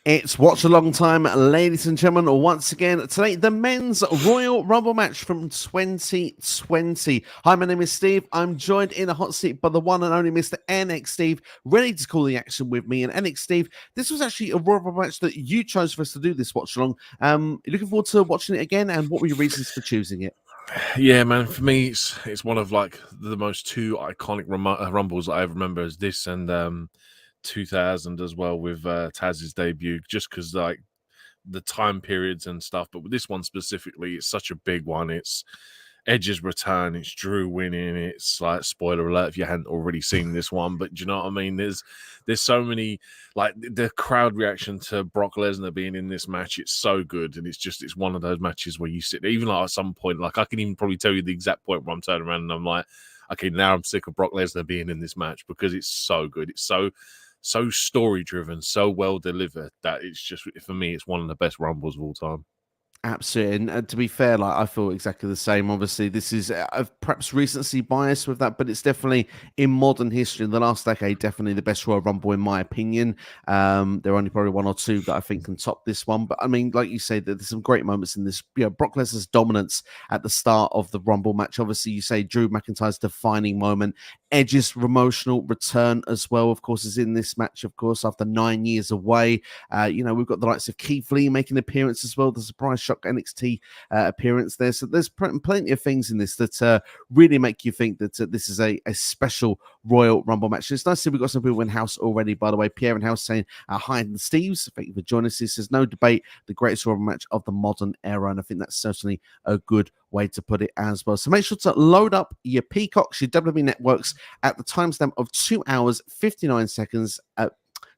It's Watch a Long Time, ladies and gentlemen. Once again, today, the men's Royal Rumble match from 2020. Hi, my name is Steve. I'm joined in a hot seat by the one and only Mr. NX Steve, ready to call the action with me. And NX Steve, this was actually a Royal Rumble match that you chose for us to do this watch along. Looking forward to watching it again, and what were your reasons for choosing it? Yeah, man. For me, it's one of like the most two iconic rumbles I ever remember is this and 2000 as well with Taz's debut. Just because like the time periods and stuff, but with this one specifically, it's such a big one. It's Edge's return, it's Drew winning. It's like spoiler alert if you hadn't already seen this one, but do you know what I mean? There's so many, like the crowd reaction to Brock Lesnar being in this match. It's so good, and it's one of those matches where you sit there, even like at some point, like I can even probably tell you the exact point where I'm turning around and I'm like, okay, now I'm sick of Brock Lesnar being in this match because it's so good. It's so story driven, so well delivered that it's just, for me, it's one of the best rumbles of all time. Absolutely, and to be fair, like I feel exactly the same. Obviously, this is perhaps recency bias with that, but it's definitely in modern history in the last decade, definitely the best Royal Rumble in my opinion. There are only probably one or two that I think can top this one, but I mean, like you say, there's some great moments in this. You know, Brock Lesnar's dominance at the start of the Rumble match. Obviously, you say Drew McIntyre's defining moment. Edge's emotional return as well, of course, is in this match. Of course, after 9 years away, we've got the likes of Keith Lee making an appearance as well. The surprise shock NXT appearance there. So there's plenty of things in this that really make you think that this is a special Royal Rumble match. It's nice to see we've got some people in house already, by the way. Pierre in house saying, hi, and Steve's. Thank you for joining us. This is no debate, the greatest Royal Rumble match of the modern era. And I think that's certainly a good way to put it as well. So make sure to load up your Peacocks, your WWE networks at the timestamp of 2 hours, 59 seconds.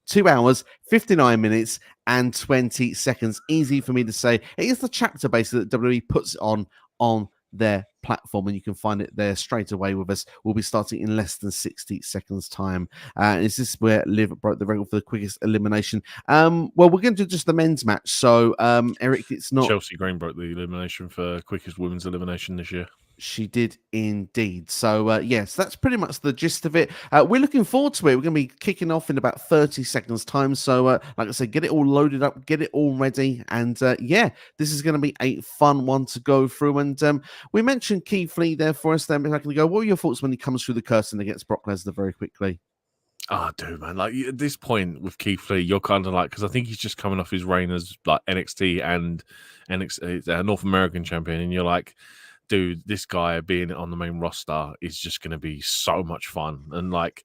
2 hours, 59 minutes, and 20 seconds. Easy for me to say. It is the chapter basically that WWE puts it on their platform, and you can find it there straight away with us. We'll be starting in less than 60 seconds time. Is this where Liv broke the record for the quickest elimination? Well, we're going to do just the men's match. So, Eric, it's not... Chelsea Green broke the elimination for quickest women's elimination this year. She did indeed. So, yes, that's pretty much the gist of it. We're looking forward to it. We're going to be kicking off in about 30 seconds time. So, like I said, get it all loaded up, get it all ready. And, yeah, this is going to be a fun one to go through. And we mentioned Keith Lee there for us. Then, what were your thoughts when he comes through the curtain against Brock Lesnar very quickly? Oh, dude, man. Like, at this point with Keith Lee, you're kind of like, because I think he's just coming off his reign as like NXT and North American champion. And you're like, dude, this guy being on the main roster is just going to be so much fun. And like,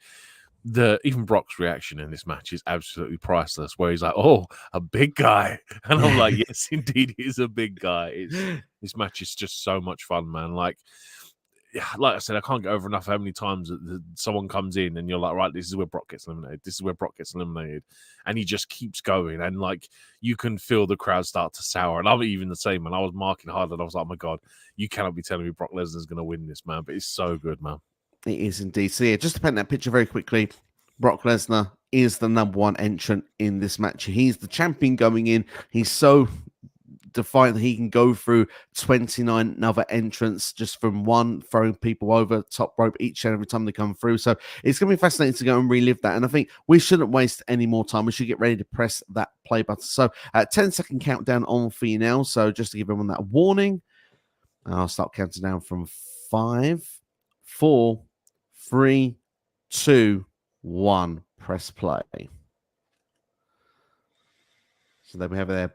even Brock's reaction in this match is absolutely priceless, where he's like, oh, a big guy. And I'm like, yes, indeed, he's a big guy. This match is just so much fun, man. Like I said, I can't get over enough how many times someone comes in and you're like, right, this is where Brock gets eliminated. This is where Brock gets eliminated. And he just keeps going. And like, you can feel the crowd start to sour. And I'm even the same, man. I was marking hard and I was like, oh my God, you cannot be telling me Brock Lesnar's going to win this, man. But it's so good, man. It is indeed. So yeah, just to paint that picture very quickly, Brock Lesnar is the number one entrant in this match. He's the champion going in. He's so defiant that he can go through 29 other entrants just from one, throwing people over top rope each and every time they come through. So it's going to be fascinating to go and relive that. And I think we shouldn't waste any more time. We should get ready to press that play button. So 10-second countdown on for you now. So just to give everyone that warning, I'll start counting down from 5, 4, 3, 2, 1. Press play. So there we have it there.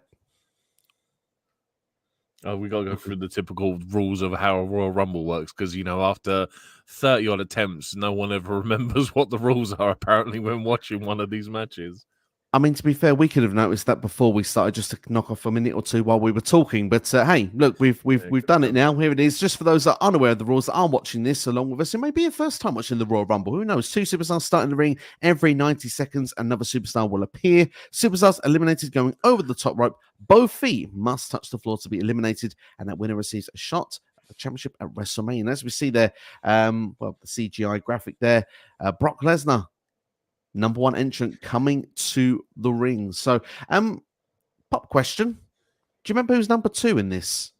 We got to go through the typical rules of how a Royal Rumble works because, after 30-odd attempts, no one ever remembers what the rules are, apparently, when watching one of these matches. I mean, to be fair, we could have noticed that before we started, just to knock off a minute or two while we were talking. But hey, look, we've done it now. Here it is. Just for those that are unaware of the rules, that are watching this along with us, it may be your first time watching the Royal Rumble. Who knows? 2 superstars start in the ring every 90 seconds. Another superstar will appear. Superstars eliminated going over the top rope. Both feet must touch the floor to be eliminated, and that winner receives a shot at the championship at WrestleMania. And as we see there, the CGI graphic there, Brock Lesnar, number one entrant coming to the ring. So, pop question. Do you remember who's number 2 in this?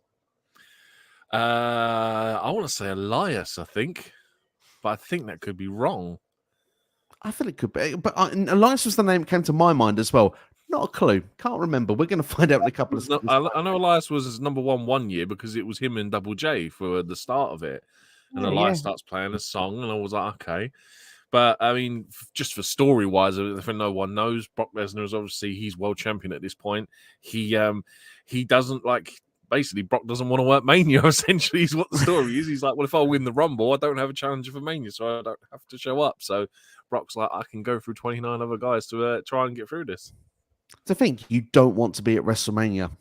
I want to say Elias, I think. But I think that could be wrong. I feel it could be. But Elias was the name that came to my mind as well. Not a clue. Can't remember. We're going to find out in a couple of No, seconds. I know Elias was number one year because it was him and Double J for the start of it. And Elias starts playing a song, and I was like, okay. But I mean, just for story wise, if no one knows, Brock Lesnar is obviously he's world champion at this point. He doesn't basically Brock doesn't want to work Mania. Essentially, is what the story is. He's like, well, if I win the Rumble, I don't have a challenger for Mania, so I don't have to show up. So Brock's like, I can go through 29 other guys to try and get through this. To think you don't want to be at WrestleMania.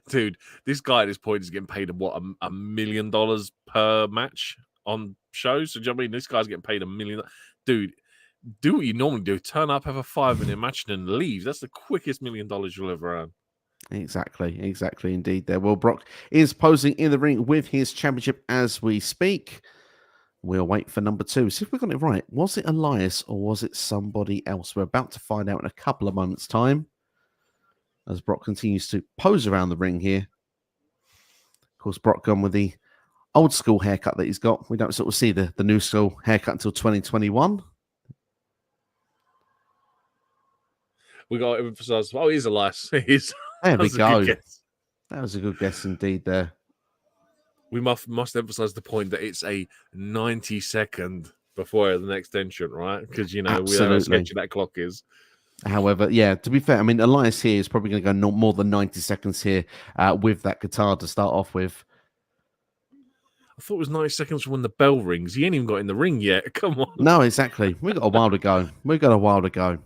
Dude, this guy at this point is getting paid $1 million per match on shows. So do you know what I mean? This guy's getting paid $1 million. Dude, do what you normally do. Turn up, have a 5-minute match, and then leave. That's the quickest $1 million you'll ever earn. Exactly indeed there. Well, Brock is posing in the ring with his championship as we speak. We'll wait for number 2. See if we got it right. Was it Elias or was it somebody else? We're about to find out in a couple of moments' time as Brock continues to pose around the ring here. Of course, Brock gone with the old school haircut that he's got. We don't sort of see the new school haircut until 2021. We got to emphasize. Oh, he's Elias. There we go. That was a good guess indeed there. We must emphasize the point that it's a 90-second before the next entrant, right? Because, we know how sketchy that clock is. However, yeah, to be fair, I mean, Elias here is probably going to go more than 90 seconds here with that guitar to start off with. I thought it was 90 seconds from when the bell rings. He ain't even got in the ring yet. Come on. No, exactly. We've got a while to go.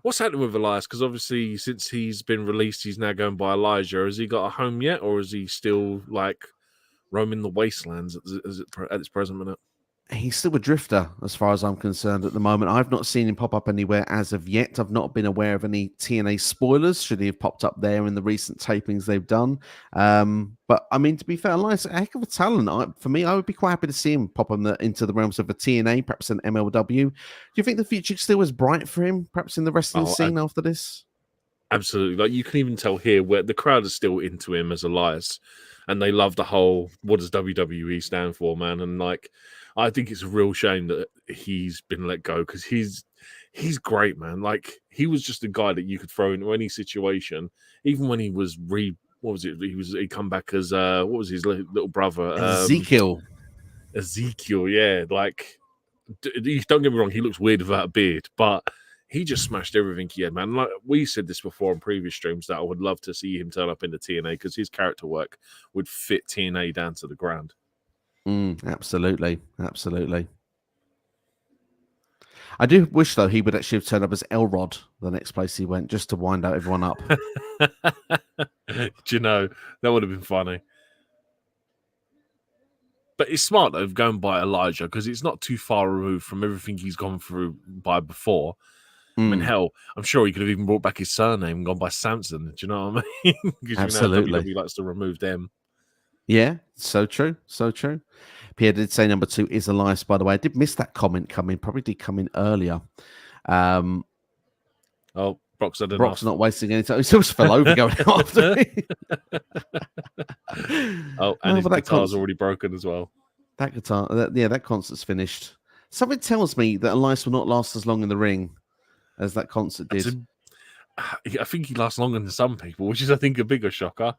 What's happening with Elias? Because obviously, since he's been released, he's now going by Elijah. Has he got a home yet, or is he still roaming the wastelands at this present minute? He's still a drifter, as far as I'm concerned at the moment. I've not seen him pop up anywhere as of yet. I've not been aware of any TNA spoilers, should he have popped up there in the recent tapings they've done. But, I mean, to be fair, Elias, a heck of a talent. For me, I would be quite happy to see him pop into the realms of a TNA, perhaps an MLW. Do you think the future still is bright for him, perhaps in the wrestling scene after this? Absolutely. You can even tell here where the crowd is still into him as Elias. And they love the whole, what does WWE stand for, man? And, I think it's a real shame that he's been let go because he's great, man. He was just a guy that you could throw into any situation, even when he was he come back as what was his little brother? Ezekiel, yeah. Don't get me wrong, he looks weird without a beard, but he just smashed everything he had, man. Like we said this before on previous streams, that I would love to see him turn up into TNA because his character work would fit TNA down to the ground. Absolutely. I do wish, though, he would actually have turned up as Elrod the next place he went, just to wind out everyone up. Do you know, that would have been funny. But it's smart, though, going by Elijah, because it's not too far removed from everything he's gone through by before. I mean, hell, I'm sure he could have even brought back his surname and gone by Samson. Do you know what I mean? Because Absolutely. WWE likes to remove them. Yeah, so true. Pierre did say number 2 is Elias, by the way. I did miss that comment coming. Probably did come in earlier. Brock's had enough. Brock's not wasting any time. He just fell over going after me. His guitar's already broken as well. That guitar, that concert's finished. Something tells me that Elias will not last as long in the ring as that concert did. I think he lasts longer than some people, which is, I think, a bigger shocker.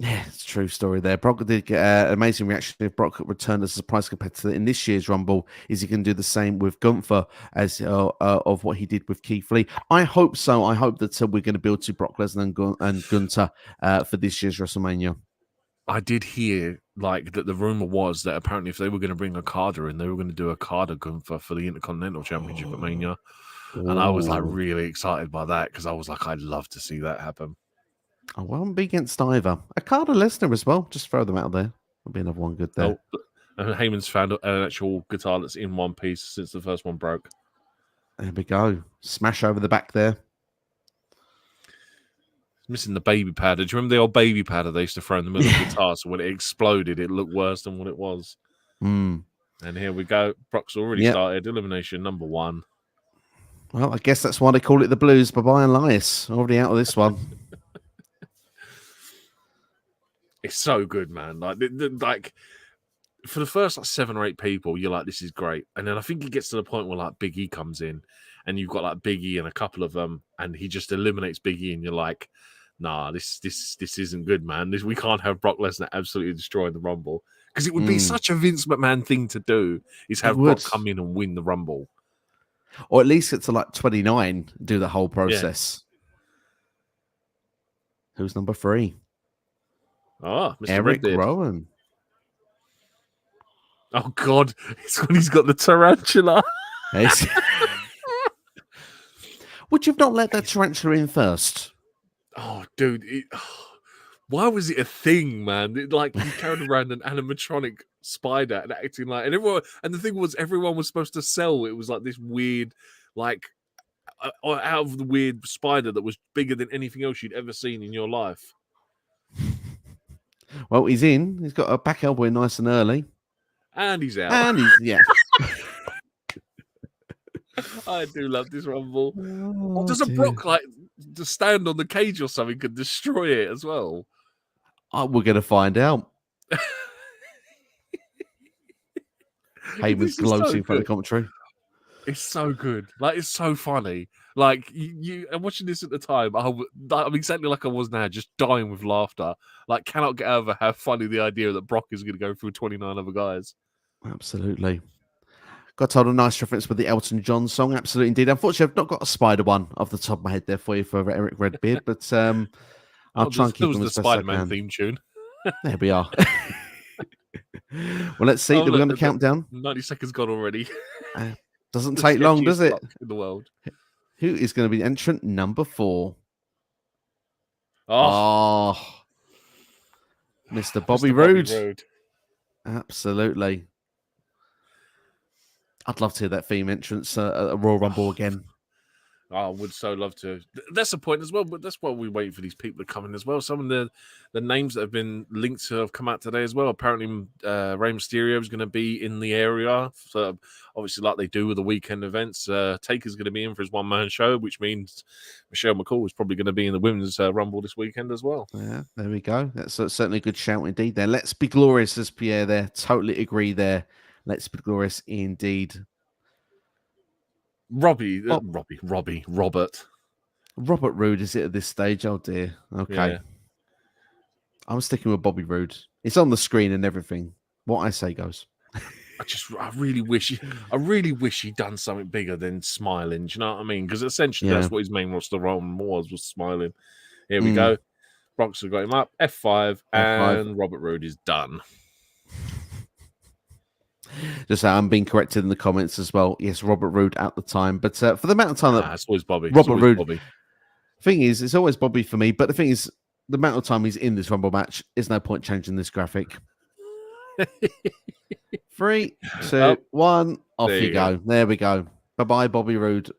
Yeah, it's a true story there. Brock did get an amazing reaction if Brock returned as a surprise competitor in this year's Rumble. Is he going to do the same with Gunther as of what he did with Keith Lee? I hope so. I hope that we're going to build to Brock Lesnar and Gunther for this year's WrestleMania. I did hear that the rumor was that apparently if they were going to bring Okada in, they were going to do Okada Gunther for the Intercontinental Championship at Mania. And I was really excited by that because I was like, I'd love to see that happen. I won't be against either. Okada Lesnar as well. Just throw them out there. There'll be another one good there. And Heyman's found an actual guitar that's in one piece since the first one broke. There we go. Smash over the back there. It's missing the baby powder. Do you remember the old baby powder they used to throw in the middle of the guitar? So when it exploded, it looked worse than what it was. And here we go. Brock's already started. Elimination number 1. Well, I guess that's why they call it the Blues. Bye-bye, Elias. Already out of this one. It's so good, man. for the first like 7 or 8 people, you're like, this is great. And then I think it gets to the point where like Big E comes in and you've got like Big E and a couple of them, and he just eliminates Big E, and you're like, nah, this isn't good, man. We can't have Brock Lesnar absolutely destroying the Rumble. Because it would be such a Vince McMahon thing to do, is have Brock come in and win the Rumble. Or at least get to like 29, do the whole process. Yeah. Who's number 3? Oh, Mr. Eric Redbeard. Rowan. Oh, God. It's when he's got the tarantula. Would you have not let that tarantula in first? Oh, dude. Why was it a thing, man? He carried around an animatronic spider and acting like... And the thing was, everyone was supposed to sell. It was like this weird, like, out of the weird spider that was bigger than anything else you'd ever seen in your life. Well, he's in. He's got a back elbow in nice and early. And he's out. And he's, yeah. I do love this Rumble. Does a Brock to stand on the cage or something could destroy it as well? We're going to find out. Heyman's gloating for the commentary. It's so good. Like, it's so funny. Like, I'm watching this at the time. I'm exactly like I was now, just dying with laughter. Like, cannot get over how funny the idea that Brock is going to go through 29 other guys. Absolutely. Got told a nice reference with the Elton John song. Absolutely, indeed. Unfortunately, I've not got a spider one off the top of my head there for you for Eric Redbeard, but I'll try and keep them as best I can. Spider-Man theme tune. There we are. Well, let's see. We're going to count down. 90 seconds gone already. Doesn't take long, does it? In the world. Who is going to be entrant number 4? Oh, Mr. Bobby Roode. Absolutely. I'd love to hear that theme entrance at a Royal Rumble again. I would so love to. That's the point as well, but that's why we wait for these people to come in as well. Some of the names that have been linked to have come out today as well. Apparently, Rey Mysterio is going to be in the area. So obviously, like they do with the weekend events, Taker's going to be in for his one-man show, which means Michelle McCall is probably going to be in the Women's Rumble this weekend as well. Yeah, there we go. That's certainly a good shout indeed there. Let's be glorious, as Pierre there. Totally agree there. Let's be glorious indeed. Robert Roode, is it at this stage? Oh dear. Okay. Yeah. I'm sticking with Bobby Roode. It's on the screen and everything. What I say goes. I really wish he'd done something bigger than smiling. Do you know what I mean? Because essentially that's what his main roster role was smiling. Here we go. Brock's got him up. F5, and Robert Roode is done. Just I'm being corrected in the comments as well. Yes, Robert Roode at the time, but for the amount of time that it's always Bobby. Robert Roode. Thing is, it's always Bobby for me. But the thing is, the amount of time he's in this Rumble match, is no point changing this graphic. 3, 2, 1, off you go. There we go. Bye bye, Bobby Roode.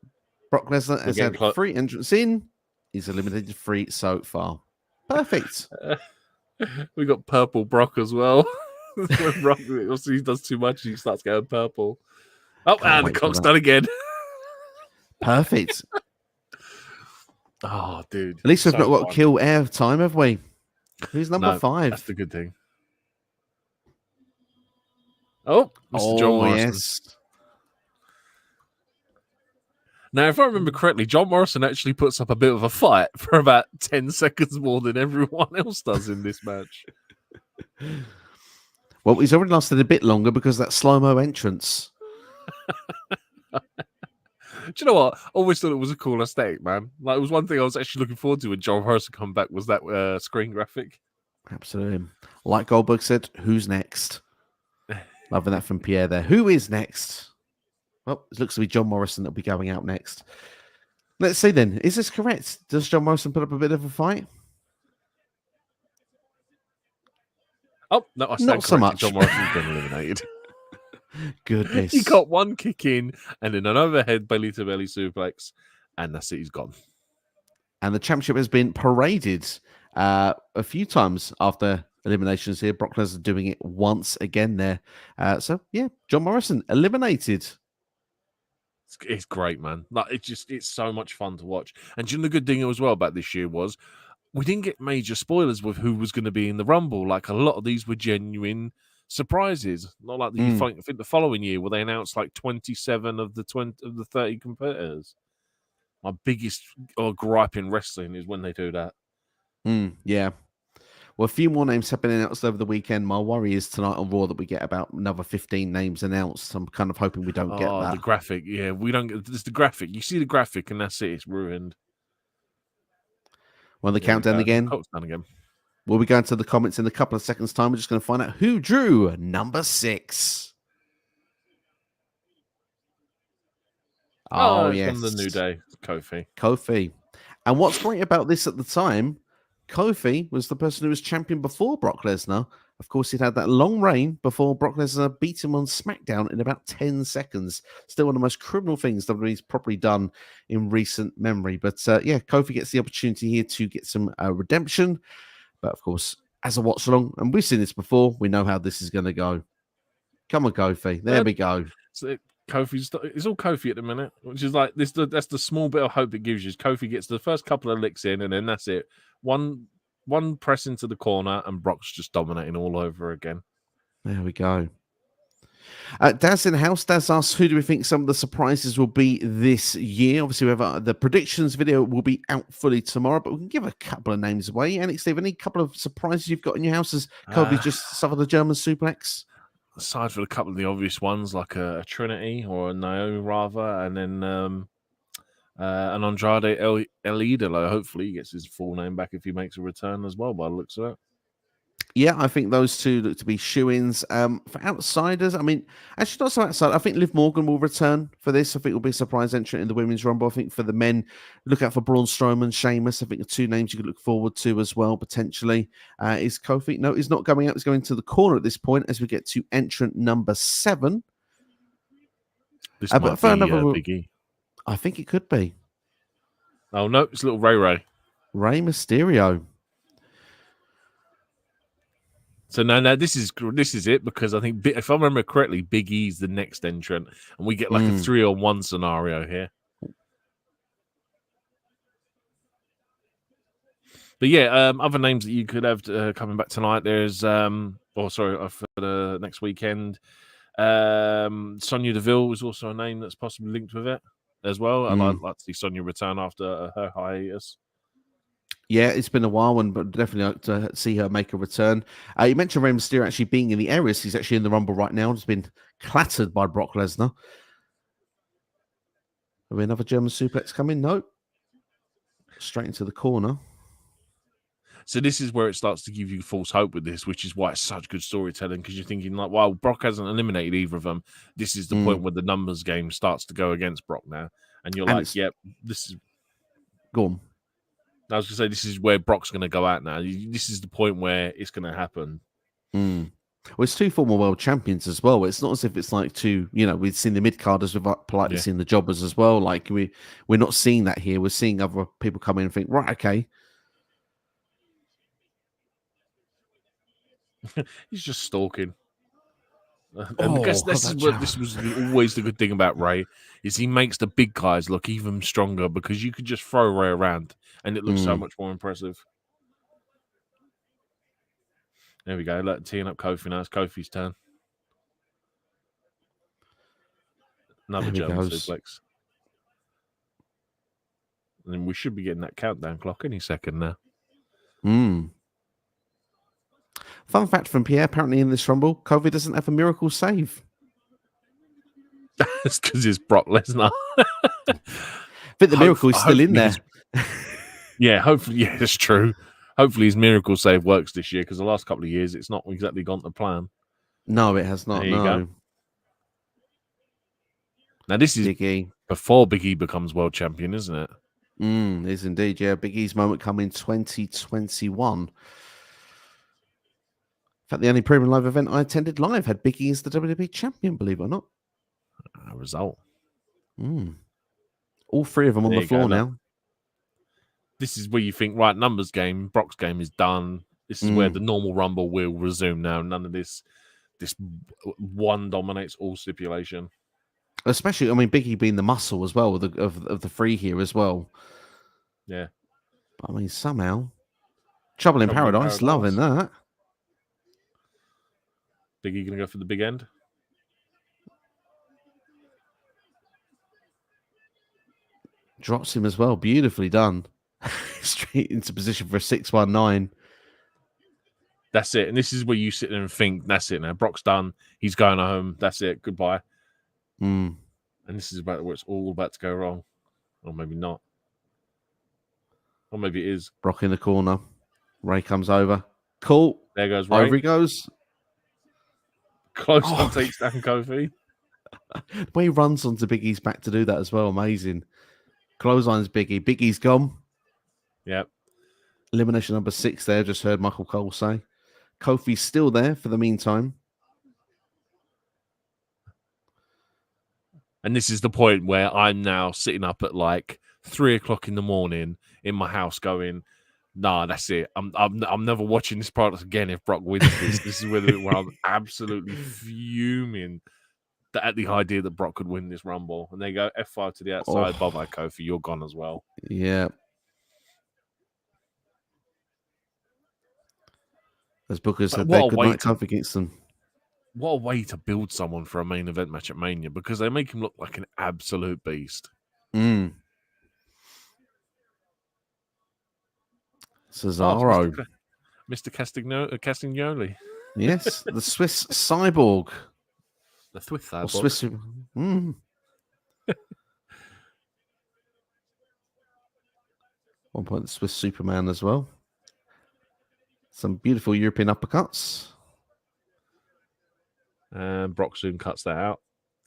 Brock Lesnar has had 3 entrants in. He's eliminated 3 so far. Perfect. We got purple Brock as well. When Brock, he does too much, he starts going purple. Oh, and the cock's done again. Perfect. Oh, dude. At least we've not got to kill air time, have we? Who's number 5? That's the good thing. Oh, Mr. John Morrison. Yes. Now, if I remember correctly, John Morrison actually puts up a bit of a fight for about 10 seconds more than everyone else does in this match. Well, he's already lasted a bit longer because of that slow-mo entrance. Do you know what? I always thought it was a cool aesthetic, man. Like, it was one thing I was actually looking forward to when John Morrison come back was that screen graphic. Absolutely. Like Goldberg said, who's next? Loving that from Pierre there. Who is next? Well, it looks to be John Morrison that'll be going out next. Let's see then. Is this correct? Does John Morrison put up a bit of a fight? Oh, no, I stand not so much. John Morrison's been eliminated. Goodness. He got one kick in and then an overhead belly-to-belly suplex, and that's it, he's gone. And the championship has been paraded a few times after eliminations here. Brock Lesnar doing it once again there. So, yeah, John Morrison eliminated. It's great, man. Like, it's so much fun to watch. And you know, the good thing as well about this year was we didn't get major spoilers with who was going to be in the Rumble. Like, a lot of these were genuine surprises. Not like the I think the following year where they announced like 27 of the 30 competitors. My biggest gripe in wrestling is when they do that. Yeah. Well, a few more names have been announced over the weekend. My worry is tonight on Raw that we get about another 15 names announced. I'm kind of hoping we don't get that. The graphic. Yeah, we don't get this. The graphic. You see the graphic and that's it. It's ruined. Well, the countdown again. Countdown again. We'll be going to the comments in a couple of seconds' time. We're just going to find out who drew number 6. Oh, yes. From the New Day, Kofi. And what's great about this at the time, Kofi was the person who was champion before Brock Lesnar. Of course, he'd had that long reign before Brock Lesnar beat him on SmackDown in about 10 seconds. Still one of the most criminal things WWE's probably done in recent memory. But Kofi gets the opportunity here to get some redemption. But of course, as a watch along, and we've seen this before, we know how this is going to go. Come on, Kofi. There we go. So it's all Kofi at the minute, which is like this. That's the small bit of hope it gives you. Kofi gets the first couple of licks in, and then that's it. One press into the corner, and Brock's just dominating all over again. There we go. Daz in the house. Daz asks, who do we think some of the surprises will be this year? Obviously, we have the predictions video will be out fully tomorrow, but we can give a couple of names away. And Steve, any couple of surprises you've got in your house as Kobe just suffered a German suplex? Aside for a couple of the obvious ones, like a Trinity or a Naomi rather, and then an Andrade El Idolo. Hopefully, he gets his full name back if he makes a return as well, by the looks of it. Yeah, I think those two look to be shoo-ins. For outsiders, I mean, actually not so outside. I think Liv Morgan will return for this. I think it'll be a surprise entrant in the Women's Rumble. I think for the men, look out for Braun Strowman, Sheamus. I think the two names you could look forward to as well, potentially. Is Kofi? No, he's not going out. He's going to the corner at this point as we get to entrant number 7. This might be Big E. I think it could be. Oh, no, it's little Ray. Rey Mysterio. So no, this is it, because I think, if I remember correctly, Big E's the next entrant, and we get like a 3-on-1 scenario here. But yeah, other names that you could have coming back tonight. There's for the next weekend. Sonya Deville is also a name that's possibly linked with it as well. I'd like to see Sonya return after her hiatus. Yeah, it's been a while, but definitely like to see her make a return. You mentioned Rey Mysterio actually being in the areas. He's actually in the Rumble right now. He's been clattered by Brock Lesnar. Have we another German suplex coming? No. Straight into the corner. So this is where it starts to give you false hope with this, which is why it's such good storytelling, because you're thinking like, wow, Brock hasn't eliminated either of them. This is the point where the numbers game starts to go against Brock now. And you're like, yep, this is... Go on. I was going to say, this is where Brock's going to go out now. This is the point where it's going to happen. Well, it's two former world champions as well. It's not as if it's like two, we've seen the mid-carders, we've politely seen the jobbers as well. Like, we're not seeing that here. We're seeing other people come in and think, right, okay. He's just stalking. And I guess this was always the good thing about Ray, is he makes the big guys look even stronger, because you could just throw Ray around and it looks so much more impressive. There we go. Teeing up Kofi now. It's Kofi's turn. Another German suplex. And then we should be getting that countdown clock any second now. Fun fact from Pierre, apparently in this Rumble, Kofi doesn't have a miracle save. That's because it's Brock Lesnar. I think the miracle is still in there. Yeah, hopefully, yeah, it's true. Hopefully his miracle save works this year, because the last couple of years it's not exactly gone to plan. No, it has not. There you go. Now this is Big E. Before Big E becomes world champion, isn't it? Is indeed, yeah. Big E's moment coming 2021. In fact, the only premium live event I attended live had Big E as the WWE champion, believe it or not. A result. All three of them on the floor now. This is where you think, right, numbers game, Brock's game is done. This is where the normal Rumble will resume now. None of this one dominates all stipulation. Especially, I mean, Big E being the muscle as well of the three here as well. Yeah. But, I mean, somehow. Trouble in Paradise, loving that. Big E going to go for the big end? Drops him as well. Beautifully done. Straight into position for a 619. That's it. And this is where you sit there and think, that's it now. Brock's done. He's going home. That's it. Goodbye. Mm. And this is about where it's all about to go wrong. Or maybe not. Or maybe it is. Brock in the corner. Ray comes over. Cool. There goes Ray. Over he goes. Close on takes down Kofi. The way he runs onto Big E's back to do that as well. Amazing. Clotheslines Big E. Big E's gone. Yep. Elimination number 6 there. Just heard Michael Cole say. Kofi's still there for the meantime. And this is the point where I'm now sitting up at like 3 o'clock in the morning in my house going, nah, that's it. I'm never watching this product again if Brock wins this. This is where I'm absolutely fuming at the idea that Brock could win this Rumble. And they go F5 to the outside. Bye-bye, Kofi. You're gone as well. Yeah. As Booker said, they could not come against them. What a way to build someone for a main event match at Mania, because they make him look like an absolute beast. Mm. Cesaro. Mr. Castagnoli. Yes, the Swiss cyborg. The Swiss cyborg. Swiss. Mm. One point, the Swiss Superman as well. Some beautiful European uppercuts. And Brock soon cuts that out.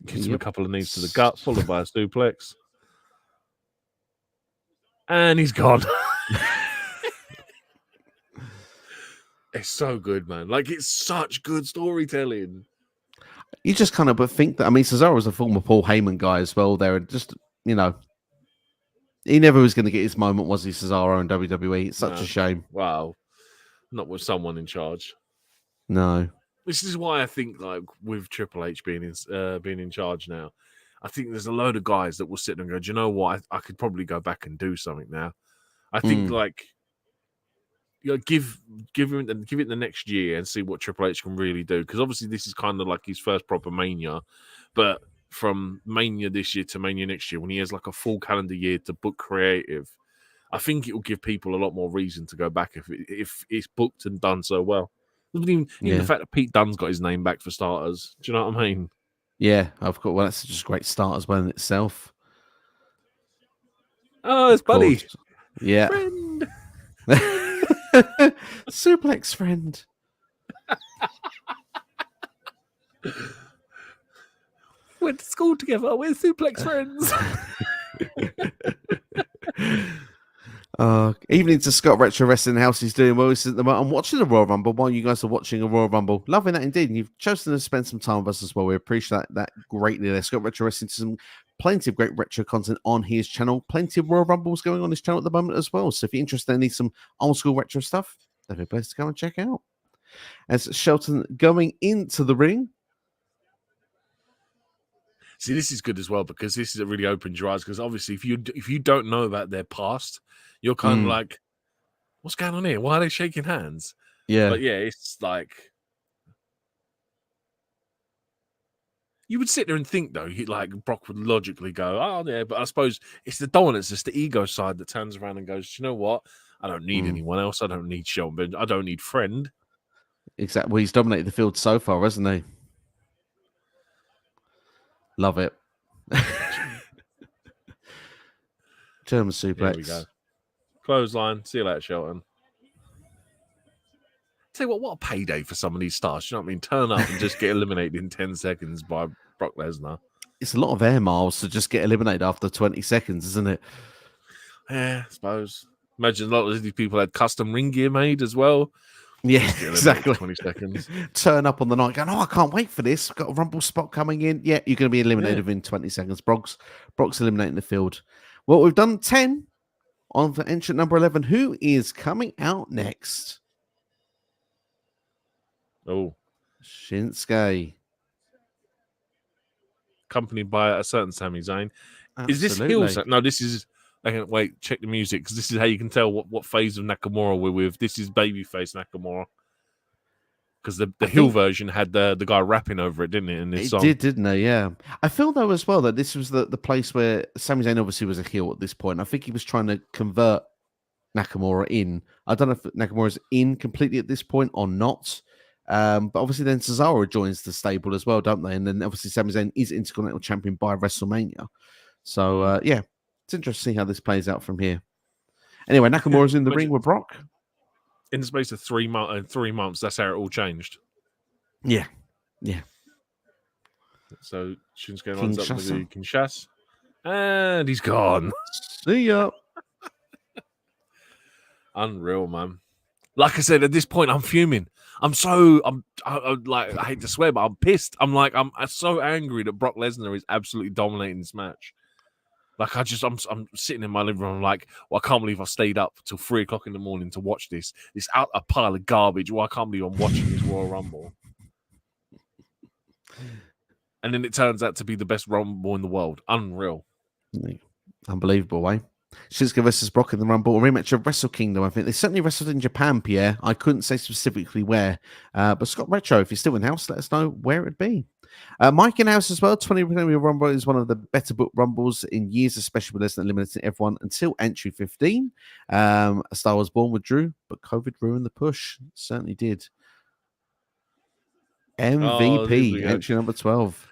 Gives him a couple of knees to the gut, followed by a suplex. And he's gone. It's so good, man. Like, it's such good storytelling. You just kind of think that, I mean, Cesaro was a former Paul Heyman guy as well there. And just, you know, he never was going to get his moment, was he, Cesaro in WWE? It's such a shame. Wow. Not with someone in charge. No. This is why I think, like, with Triple H being in charge now, I think there's a load of guys that will sit there and go, do you know what? I could probably go back and do something now. I think, like, you know, give it the next year and see what Triple H can really do. Because obviously this is kind of like his first proper Mania. But from Mania this year to Mania next year, when he has like a full calendar year to book creative, I think it will give people a lot more reason to go back if it's booked and done so well. Even the fact that Pete Dunne's got his name back for starters. Do you know what I mean? Yeah, of course. Well, that's just a great start as well in itself. Oh, it's Buddy. Yeah. Friend. Suplex friend. Went to school together. We're suplex friends. Evening to Scott Retro Wrestling House. He's doing well. I'm watching the Royal Rumble while you guys are watching a Royal Rumble. Loving that indeed. And you've chosen to spend some time with us as well. We appreciate that greatly there. Scott Retro Wrestling, some plenty of great retro content on his channel. Plenty of Royal Rumbles going on his channel at the moment as well. So if you're interested in need some old school retro stuff, that'd be a place to go and check out. As Shelton going into the ring. See, this is good as well because this is a really opens your eyes. Because obviously, if you don't know about their past, you're kind of like, what's going on here? Why are they shaking hands? Yeah. But yeah, it's like you would sit there and think though, like Brock would logically go, oh yeah, but I suppose it's the dominance, it's the ego side that turns around and goes, you know what? I don't need anyone else. I don't need Shelton. I don't need friend. Exactly. Well, he's dominated the field so far, hasn't he? Love it. German suplex. There we go. Clothesline. See you later, Shelton. Tell you what a payday for some of these stars. You know what I mean? Turn up and just get eliminated in 10 seconds by Brock Lesnar. It's a lot of air miles to just get eliminated after 20 seconds, isn't it? Yeah, I suppose. Imagine a lot of these people had custom ring gear made as well. Yeah, exactly. 20 seconds. Turn up on the night going, I can't wait for this. I've got a Rumble spot coming in. Yeah, you're going to be eliminated within 20 seconds. Brock's eliminating the field. Well, we've done 10 on for entrant number 11. Who is coming out next? Oh. Shinsuke. Accompanied by a certain Sami Zayn. Absolutely. Is this heel? No, this is... Wait, check the music because this is how you can tell what phase of Nakamura we're with. This is babyface Nakamura. because the heel version had the guy rapping over it, didn't it? In this song, did, didn't it? Yeah. I feel though as well that this was the place where Sami Zayn obviously was a heel at this point. I think he was trying to convert Nakamura in. I don't know if Nakamura's in completely at this point or not. But obviously then Cesaro joins the stable as well, don't they? And then obviously Sami Zayn is Intercontinental Champion by WrestleMania. So yeah, it's interesting to see how this plays out from here. Anyway, Nakamura's in the ring with Brock. In the space of 3 months, that's how it all changed. Yeah. So Shinsuke lines up with the Kinshasa, and he's gone. See ya. Unreal, man. Like I said, at this point, I'm fuming. I hate to swear, but I'm pissed. I'm so angry that Brock Lesnar is absolutely dominating this match. Like I'm sitting in my living room. I'm like, well, I can't believe I stayed up till 3 o'clock in the morning to watch this. It's out a pile of garbage. Well, I can't believe I'm watching this Royal Rumble. And then it turns out to be the best Rumble in the world. Unreal. Unbelievable, eh? Shinsuke versus Brock in the Rumble, a rematch of Wrestle Kingdom. I think they certainly wrestled in Japan, Pierre. I couldn't say specifically where. But Scott Retro, if you're still in house, let us know where it'd be. Mike in house as well. 20% Rumble is one of the better booked Rumbles in years, especially with Lesnar eliminating everyone until entry 15. A Star was born with Drew, but COVID ruined the push. Certainly did. MVP, entry number 12.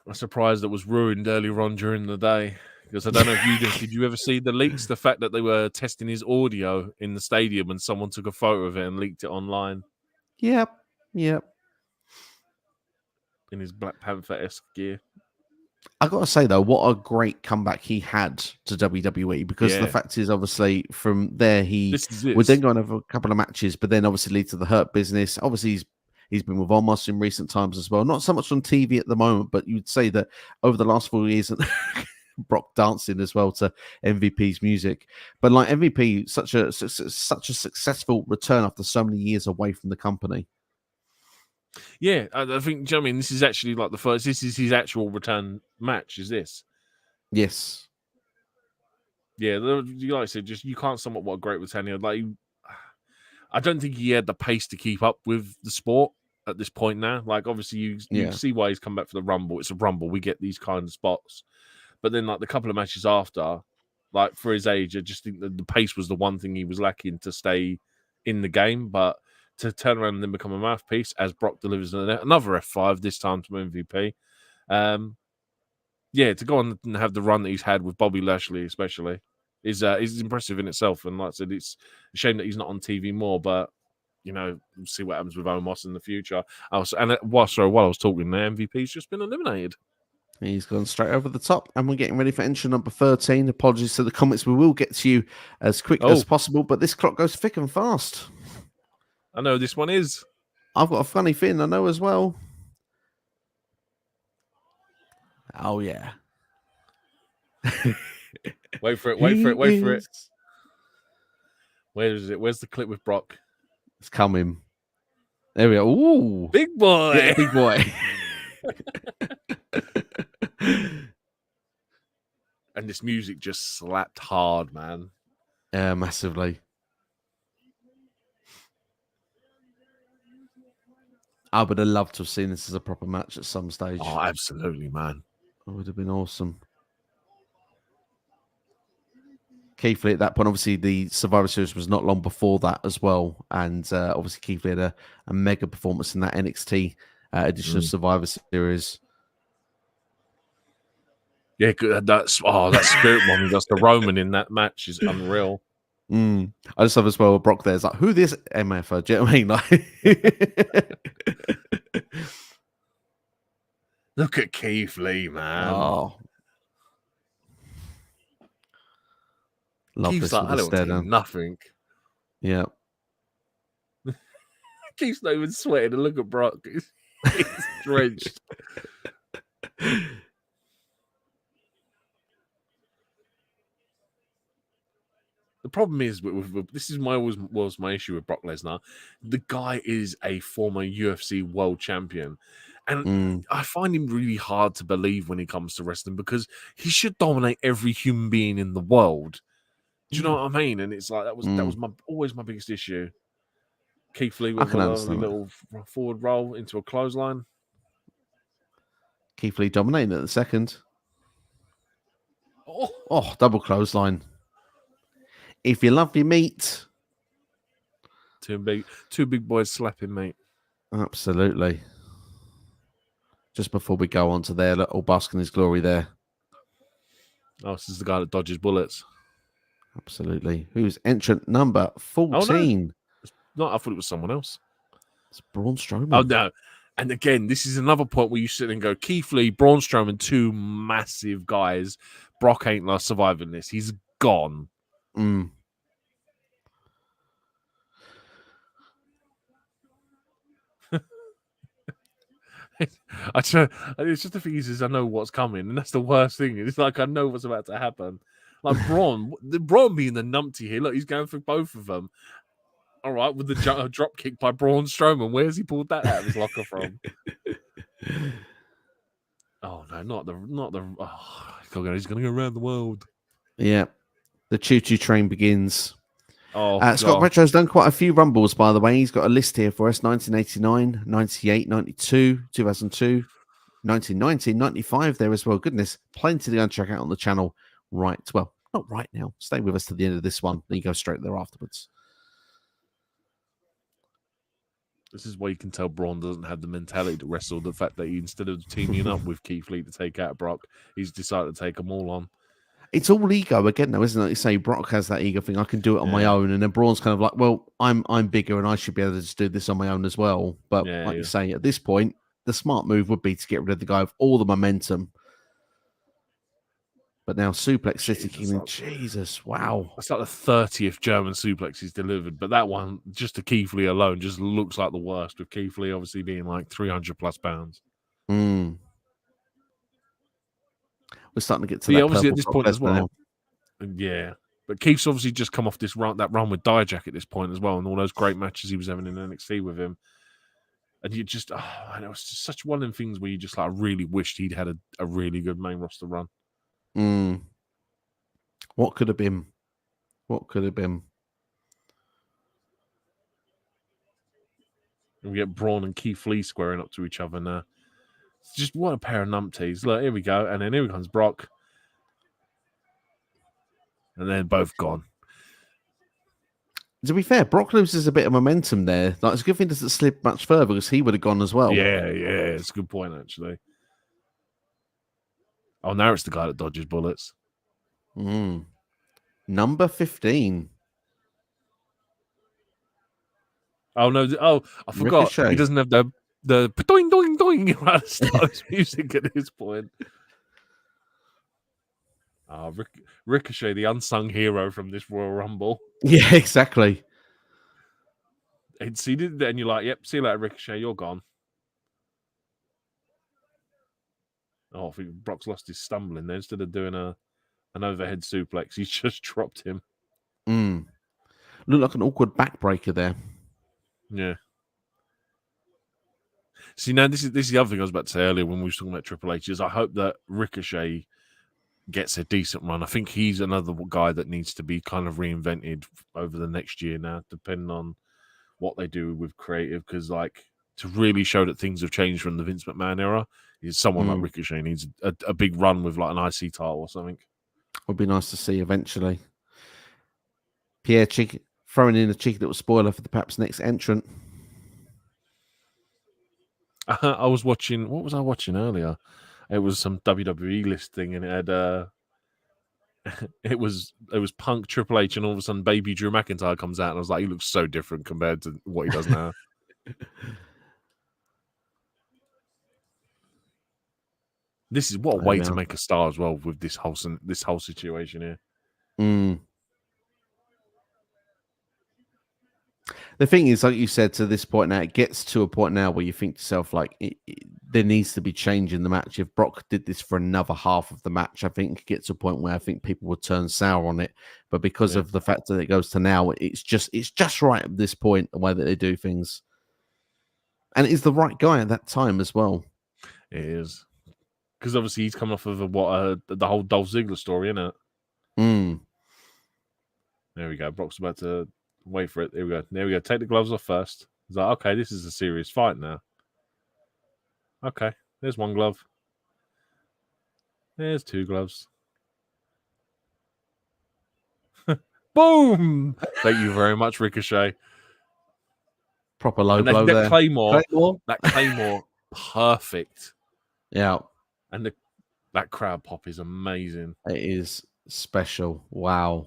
I'm surprised it was ruined earlier on during the day. Because I don't know if did you ever see the leaks? The fact that they were testing his audio in the stadium and someone took a photo of it and leaked it online. Yep. In his Black Panther-esque gear. I got to say, though, what a great comeback he had to WWE, because the fact is, obviously, from there, he would then go and have a couple of matches, but then obviously lead to the Hurt Business. Obviously, he's been with Omos in recent times as well. Not so much on TV at the moment, but you'd say that over the last 4 years... Brock dancing as well to MVP's music, but like MVP, such a successful return after so many years away from the company. Yeah, I think. Do you know what I mean? This is actually like the first. This is his actual return match. Is this? Yes. Yeah, like I said, just you can't sum up what a great return he had. Like, I don't think he had the pace to keep up with the sport at this point now. Like, obviously, you see why he's come back for the Rumble. It's a Rumble. We get these kind of spots. But then, like, the couple of matches after, like, for his age, I just think that the pace was the one thing he was lacking to stay in the game. But to turn around and then become a mouthpiece, as Brock delivers another F5, this time to MVP. To go on and have the run that he's had with Bobby Lashley, especially, is impressive in itself. And like I said, it's a shame that he's not on TV more, but, you know, we'll see what happens with Omos in the future. While I was talking, the MVP's just been eliminated. He's gone straight over the top, and we're getting ready for entry number 13. Apologies to the comments. We will get to you as quick as possible, but this clock goes thick and fast. I know this one is. I've got a funny feeling I know as well. Oh, yeah. Wait for it. Where is it? Where's the clip with Brock? It's coming. There we go. Ooh. Big boy. Yeah, big boy. And this music just slapped hard, man. Yeah, massively. I would have loved to have seen this as a proper match at some stage. Oh, absolutely, man. It would have been awesome. Keith Lee at that point, obviously the Survivor Series was not long before that as well. And obviously Keith Lee had a mega performance in that NXT edition of Survivor Series. Yeah, that spirit woman, that's the Roman in that match is unreal. I just love as well Brock there's like, who this MFer? Do you know what I mean? Like, look at Keith Lee, man. Oh, love Keith's this. like, I don't take nothing. Yeah. Keith's not even sweating. And look at Brock. He's drenched. The problem is, this is was my issue with Brock Lesnar. The guy is a former UFC world champion. And I find him really hard to believe when it comes to wrestling because he should dominate every human being in the world. Do you know what I mean? And it's like that was always my biggest issue. Keith Lee I with a can lovely understand that. little forward roll into a clothesline. Keith Lee dominating at the second. Oh, Oh, double clothesline. If you love your meat. two big boys slapping, mate. Absolutely. Just before we go on to their little bask in his glory there. Oh, this is the guy that dodges bullets. Absolutely. Who's entrant number 14? No, I thought it was someone else. It's Braun Strowman. Oh, no. And again, this is another point where you sit and go, Keith Lee, Braun Strowman, two massive guys. Brock ain't like surviving this. He's gone. Mm. It's just the thing is I know what's coming, and that's the worst thing. It's like I know what's about to happen. Like Braun being the numpty here. Look, he's going for both of them. All right, with the drop kick by Braun Strowman. Where's he pulled that out of his locker from? Oh no, not the. Oh, he's going to go around the world. Yeah, the choo-choo train begins. Oh, Scott Retro's done quite a few Rumbles, by the way. He's got a list here for us: 1989, 98, 92, 2002, 1990, 95 there as well. Goodness, plenty to go and check out on the channel. Right, well, not right now. Stay with us to the end of this one. Then you go straight there afterwards. This is why you can tell Braun doesn't have the mentality to wrestle. The fact that he, instead of teaming up with Keith Lee to take out Brock, he's decided to take them all on. It's all ego again, though, isn't it? You say Brock has that ego thing. I can do it on my own, and then Braun's kind of like, "Well, I'm bigger, and I should be able to just do this on my own as well." But you say, at this point, the smart move would be to get rid of the guy with all the momentum. But now Suplex City King, Jesus, wow. It's like the 30th German suplex he's delivered, but that one, just to Keith Lee alone, just looks like the worst, with Keith Lee obviously being like 300 plus pounds. We're starting to get to that obviously at this point as well. Now. Yeah. But Keith's obviously just come off that run with Dijak at this point as well, and all those great matches he was having in NXT with him. And you just, it was just such one of them things where you just like really wished he'd had a really good main roster run. What could have been? What could have been? And we get Braun and Keith Lee squaring up to each other now. It's just what a pair of numpties. Look, here we go. And then here comes Brock. And then both gone. To be fair, Brock loses a bit of momentum there. Like, it's a good thing it doesn't slip much further because he would have gone as well. Yeah, it's a good point, actually. Oh, now it's the guy that dodges bullets. Number 15. Oh, no. Oh, I forgot. Ricochet. He doesn't have the doing, doing, doing right start music at this point. Ricochet, the unsung hero from this Royal Rumble. Yeah, exactly. And see, then you're like, yep, see you later, Ricochet, you're gone. Oh, I think Brock's lost his stumbling there. Instead of doing an overhead suplex, he's just dropped him. Looked like an awkward backbreaker there. Yeah. See, now this is the other thing I was about to say earlier when we were talking about Triple H is I hope that Ricochet gets a decent run. I think he's another guy that needs to be kind of reinvented over the next year now, depending on what they do with creative. Because, like, to really show that things have changed from the Vince McMahon era, is someone like Ricochet needs a big run with like an IC title or something. Would be nice to see eventually. Pierre throwing in a cheeky little spoiler for the perhaps next entrant. I was watching. What was I watching earlier? It was some WWE list thing, and it had it was Punk, Triple H, and all of a sudden, baby Drew McIntyre comes out, and I was like, he looks so different compared to what he does now. This is what a way to make a star as well with this whole situation here. The thing is, like you said, to this point now, it gets to a point now where you think to yourself, like, there needs to be change in the match. If Brock did this for another half of the match, I think it gets to a point where I think people would turn sour on it. But because of the fact that it goes to now, it's just right at this point, the way that they do things. And it's the right guy at that time as well. It is. Because obviously he's coming off of the whole Dolph Ziggler story, isn't it? There we go. Brock's about to Wait for it. There we go. There we go. Take the gloves off first. He's like, okay, this is a serious fight now. Okay, there's one glove. There's two gloves. Boom! Thank you very much, Ricochet. Proper low And blow that there. Claymore, perfect. Yeah. And that crowd pop is amazing. It is special. Wow.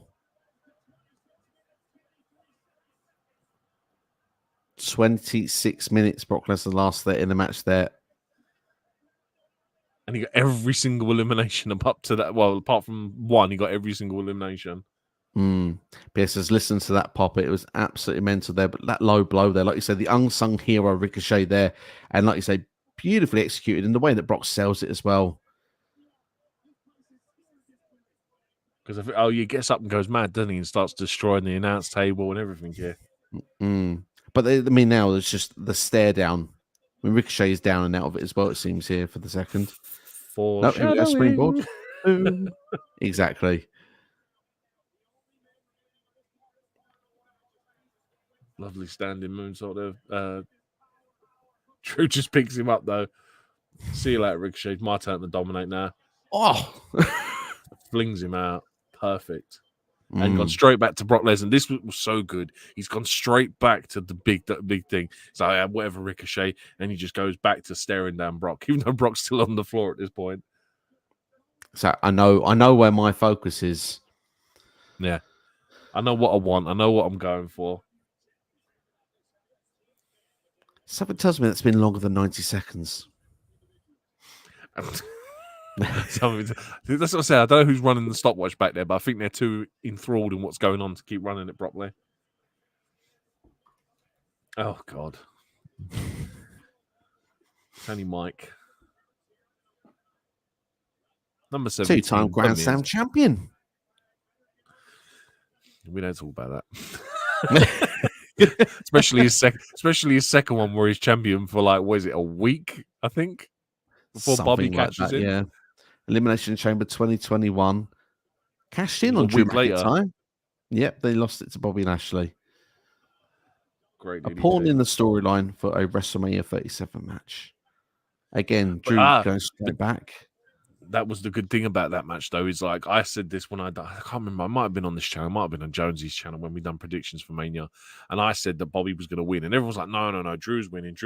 26 minutes Brock Lesnar last there in the match there. And he got every single elimination up to that. Well, apart from one, he got every single elimination. Pierce has listened to that pop. It was absolutely mental there. But that low blow there, like you said, the unsung hero Ricochet there. And like you say, beautifully executed in the way that Brock sells it as well. Because he gets up and goes mad, doesn't he? And starts destroying the announce table and everything here. But now there's just the stare down. When Ricochet is down and out of it as well, it seems here for the second. Springboard. Exactly. Lovely standing moonsault there. Drew just picks him up though. See you later, Ricochet. My turn to dominate now. Oh, flings him out. Perfect. And gone straight back to Brock Lesnar. This was so good. He's gone straight back to the big thing. So yeah, whatever, Ricochet, and he just goes back to staring down Brock, even though Brock's still on the floor at this point. So I know where my focus is. Yeah, I know what I want. I know what I'm going for. Something tells me that's been longer than 90 seconds. That's what I say. I don't know who's running the stopwatch back there, but I think they're too enthralled in what's going on to keep running it properly. Oh God, Tony Mike, number 17, two-time Grand Slam champion. We don't talk about that. especially his second one where he's champion for a week, I think, before Bobby catches him. Yeah. Elimination Chamber 2021. Cashed in on Drew McIntyre. Yep, they lost it to Bobby Lashley. Great. A pawn in the storyline for a WrestleMania 37 match. Again, Drew going straight back. That was the good thing about that match, though, is like I said this when I can't remember. I might have been on this channel, might have been on Jonesy's channel when we done predictions for Mania, and I said that Bobby was going to win, and everyone was like, "No, Drew's winning,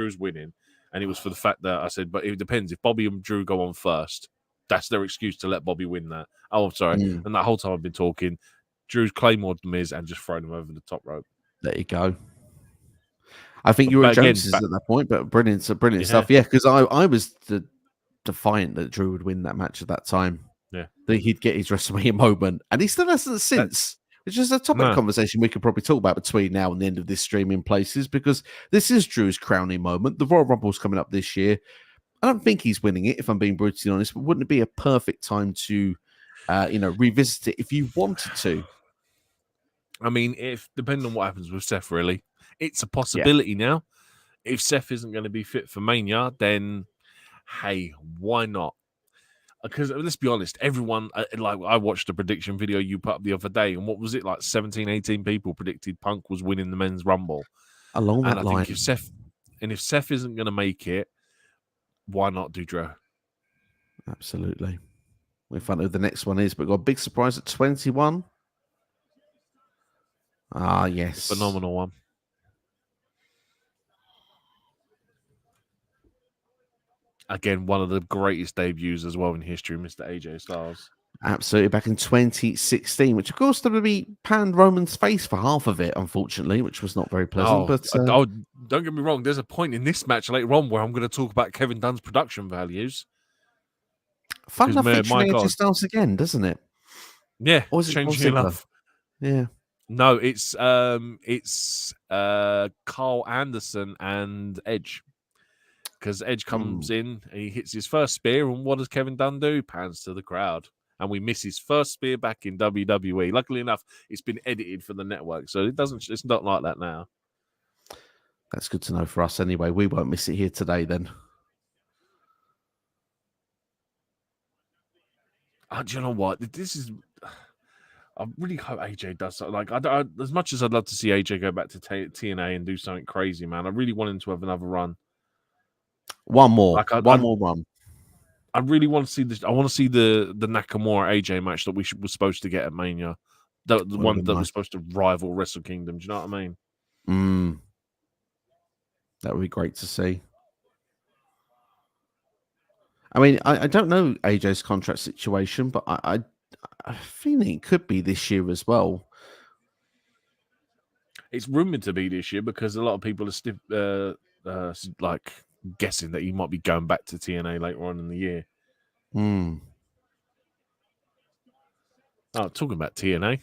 and it was for the fact that I said, but it depends if Bobby and Drew go on first. That's their excuse to let Bobby win that. Oh, I'm sorry. And that whole time I've been talking, Drew's Claymored the Miz and just thrown him over the top rope. There you go. I think you were at Jones's at that point, but brilliant stuff. Yeah, because I was defiant that Drew would win that match at that time. Yeah, that he'd get his WrestleMania moment, and he still hasn't since. It's just a topic of conversation we could probably talk about between now and the end of this streaming places, because this is Drew's crowning moment. The Royal Rumble's coming up this year. I don't think he's winning it, if I'm being brutally honest, but wouldn't it be a perfect time to, revisit it if you wanted to? I mean, depending on what happens with Seth, really, it's a possibility now. If Seth isn't going to be fit for Mania, then hey, why not? Because let's be honest, everyone, I watched a prediction video you put up the other day, and what was it, 17, 18 people predicted Punk was winning the men's Rumble. Along that line. Think if Seth isn't going to make it, why not do Drew? Absolutely. We'll find out who the next one is, but got a big surprise at 21. Ah, yes. Phenomenal one. Again, one of the greatest debuts as well in history, Mr. AJ Styles. Absolutely, back in 2016, which of course WWE panned Roman's face for half of it, unfortunately, which was not very pleasant. Don't get me wrong. There's a point in this match later on where I'm going to talk about Kevin Dunn's production values. Fun enough featuring AJ Styles again, doesn't it? Yeah, changing enough. Yeah. No, it's Carl Anderson and Edge. Because Edge comes in and he hits his first spear, and what does Kevin Dunn do? Pans to the crowd. And we miss his first spear back in WWE. Luckily enough, it's been edited for the network, so it's not like that now. That's good to know for us anyway. We won't miss it here today then. Do you know what? I really hope AJ does something. Like, as much as I'd love to see AJ go back to TNA and do something crazy, man, I really want him to have another run. One more, Like, one more run. I really want to see this. I want to see the Nakamura AJ match that was supposed to get at Mania, the one that was supposed to rival Wrestle Kingdom. Do you know what I mean? That would be great to see. I mean, I don't know AJ's contract situation, but I think it could be this year as well. It's rumored to be this year because a lot of people are like guessing that he might be going back to TNA later on in the year. Oh, talking about TNA.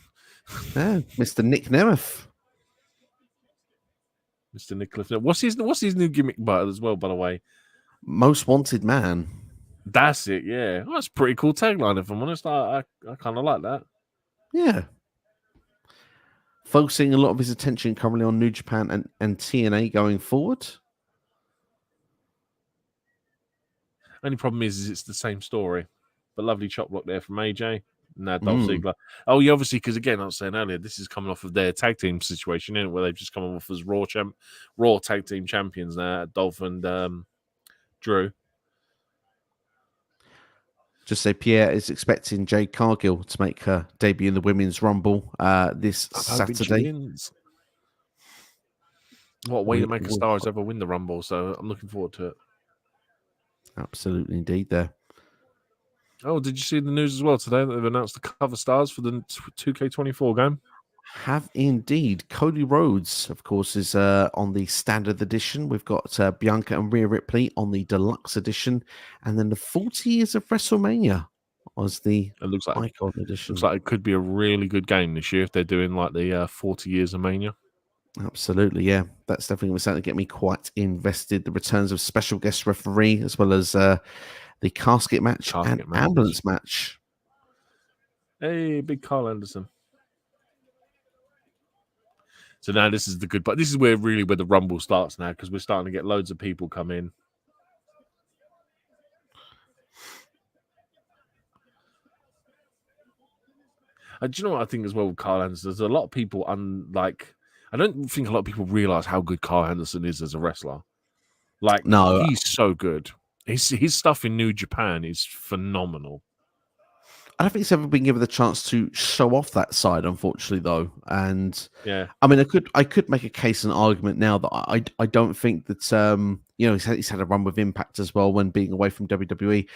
Yeah, Mr. Nick Nemeth. Mr. Nicholas. What's his new gimmick as well, by the way? Most Wanted Man. That's it, yeah. Oh, that's a pretty cool tagline, if I'm honest. I kind of like that. Yeah. Focusing a lot of his attention currently on New Japan and TNA going forward. Only problem is it's the same story. But lovely chop block there from AJ. Now Dolph Ziggler. Oh, yeah, obviously, because again, I was saying earlier, this is coming off of their tag team situation, isn't it? Where they've just come off as Raw tag team champions now, Dolph and Drew. Just say Pierre is expecting Jade Cargill to make her debut in the Women's Rumble this Saturday. What a way to make a Stars ever win the Rumble, so I'm looking forward to it. Absolutely, indeed, there. Oh, did you see the news as well today that they've announced the cover stars for the 2K24 game? Have indeed. Cody Rhodes, of course, is on the standard edition. We've got Bianca and Rhea Ripley on the deluxe edition, and then the 40 Years of WrestleMania was the Icon edition. Looks like it could be a really good game this year if they're doing like the 40 Years of Mania. Absolutely, yeah. That's definitely going to certainly get me quite invested. The returns of special guest referee, as well as the casket match and ambulance match. Hey, big Carl Anderson. So now this is the good part. This is where the Rumble starts now, because we're starting to get loads of people come in. Do you know what I think as well with Carl Anderson? There's a lot of people I don't think a lot of people realize how good Carl Anderson is as a wrestler. Like, no, he's so good. His stuff in New Japan is phenomenal. I don't think he's ever been given the chance to show off that side, unfortunately, though. And yeah, I mean, I could make a case and argument now that I don't think that he's had a run with Impact as well when being away from WWE.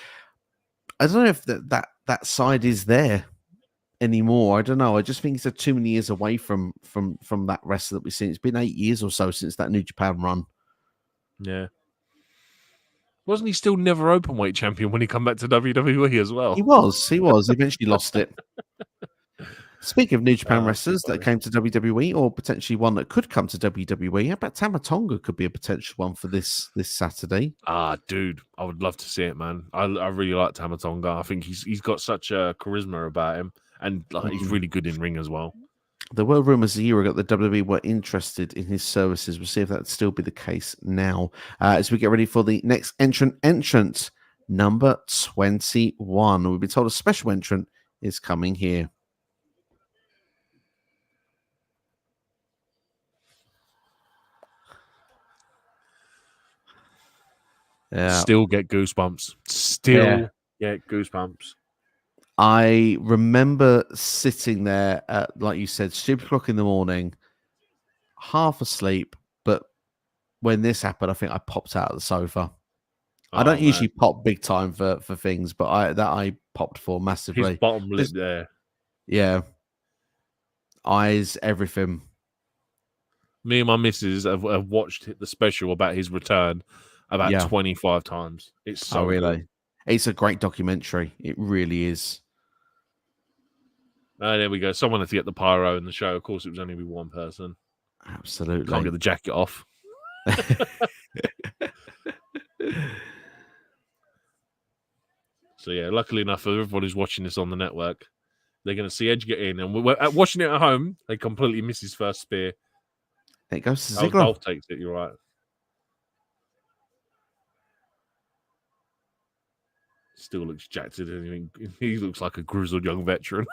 I don't know if that side is there anymore. I don't know. I just think he's had too many years away from that wrestler that we've seen. It's been 8 years or so since that New Japan run. Yeah. Wasn't he still never openweight champion when he come back to WWE as well? He was. He eventually lost it. Speaking of New Japan wrestlers that came to WWE, or potentially one that could come to WWE, how about Tama Tonga could be a potential one for this Saturday? Dude, I would love to see it, man. I really like Tama Tonga. I think he's got such a charisma about him, and he's really good in ring as well. There were rumors a year ago that WWE were interested in his services. We'll see if that would still be the case now. As we get ready for the next entrant, number 21. We've been told a special entrant is coming here. Yeah. Still get goosebumps. Get goosebumps. I remember sitting there at, like you said, 2:00 in the morning, half asleep. But when this happened, I think I popped out of the sofa. I don't usually pop big time for things, but I popped for massively. His bottom lip there. Yeah. Eyes, everything. Me and my missus have watched the special about his return about 25 times. It's so really good. It's a great documentary. It really is. There we go. Someone had to get the pyro in the show. Of course, it was only with one person. Absolutely. Can't get the jacket off. So, yeah, luckily enough for everyone who's watching this on the network, they're going to see Edge get in. And we're watching it at home. They completely miss his first spear. It goes to Ziggler. Dolph takes it. You're right. Still looks jacked. He looks like a grizzled young veteran.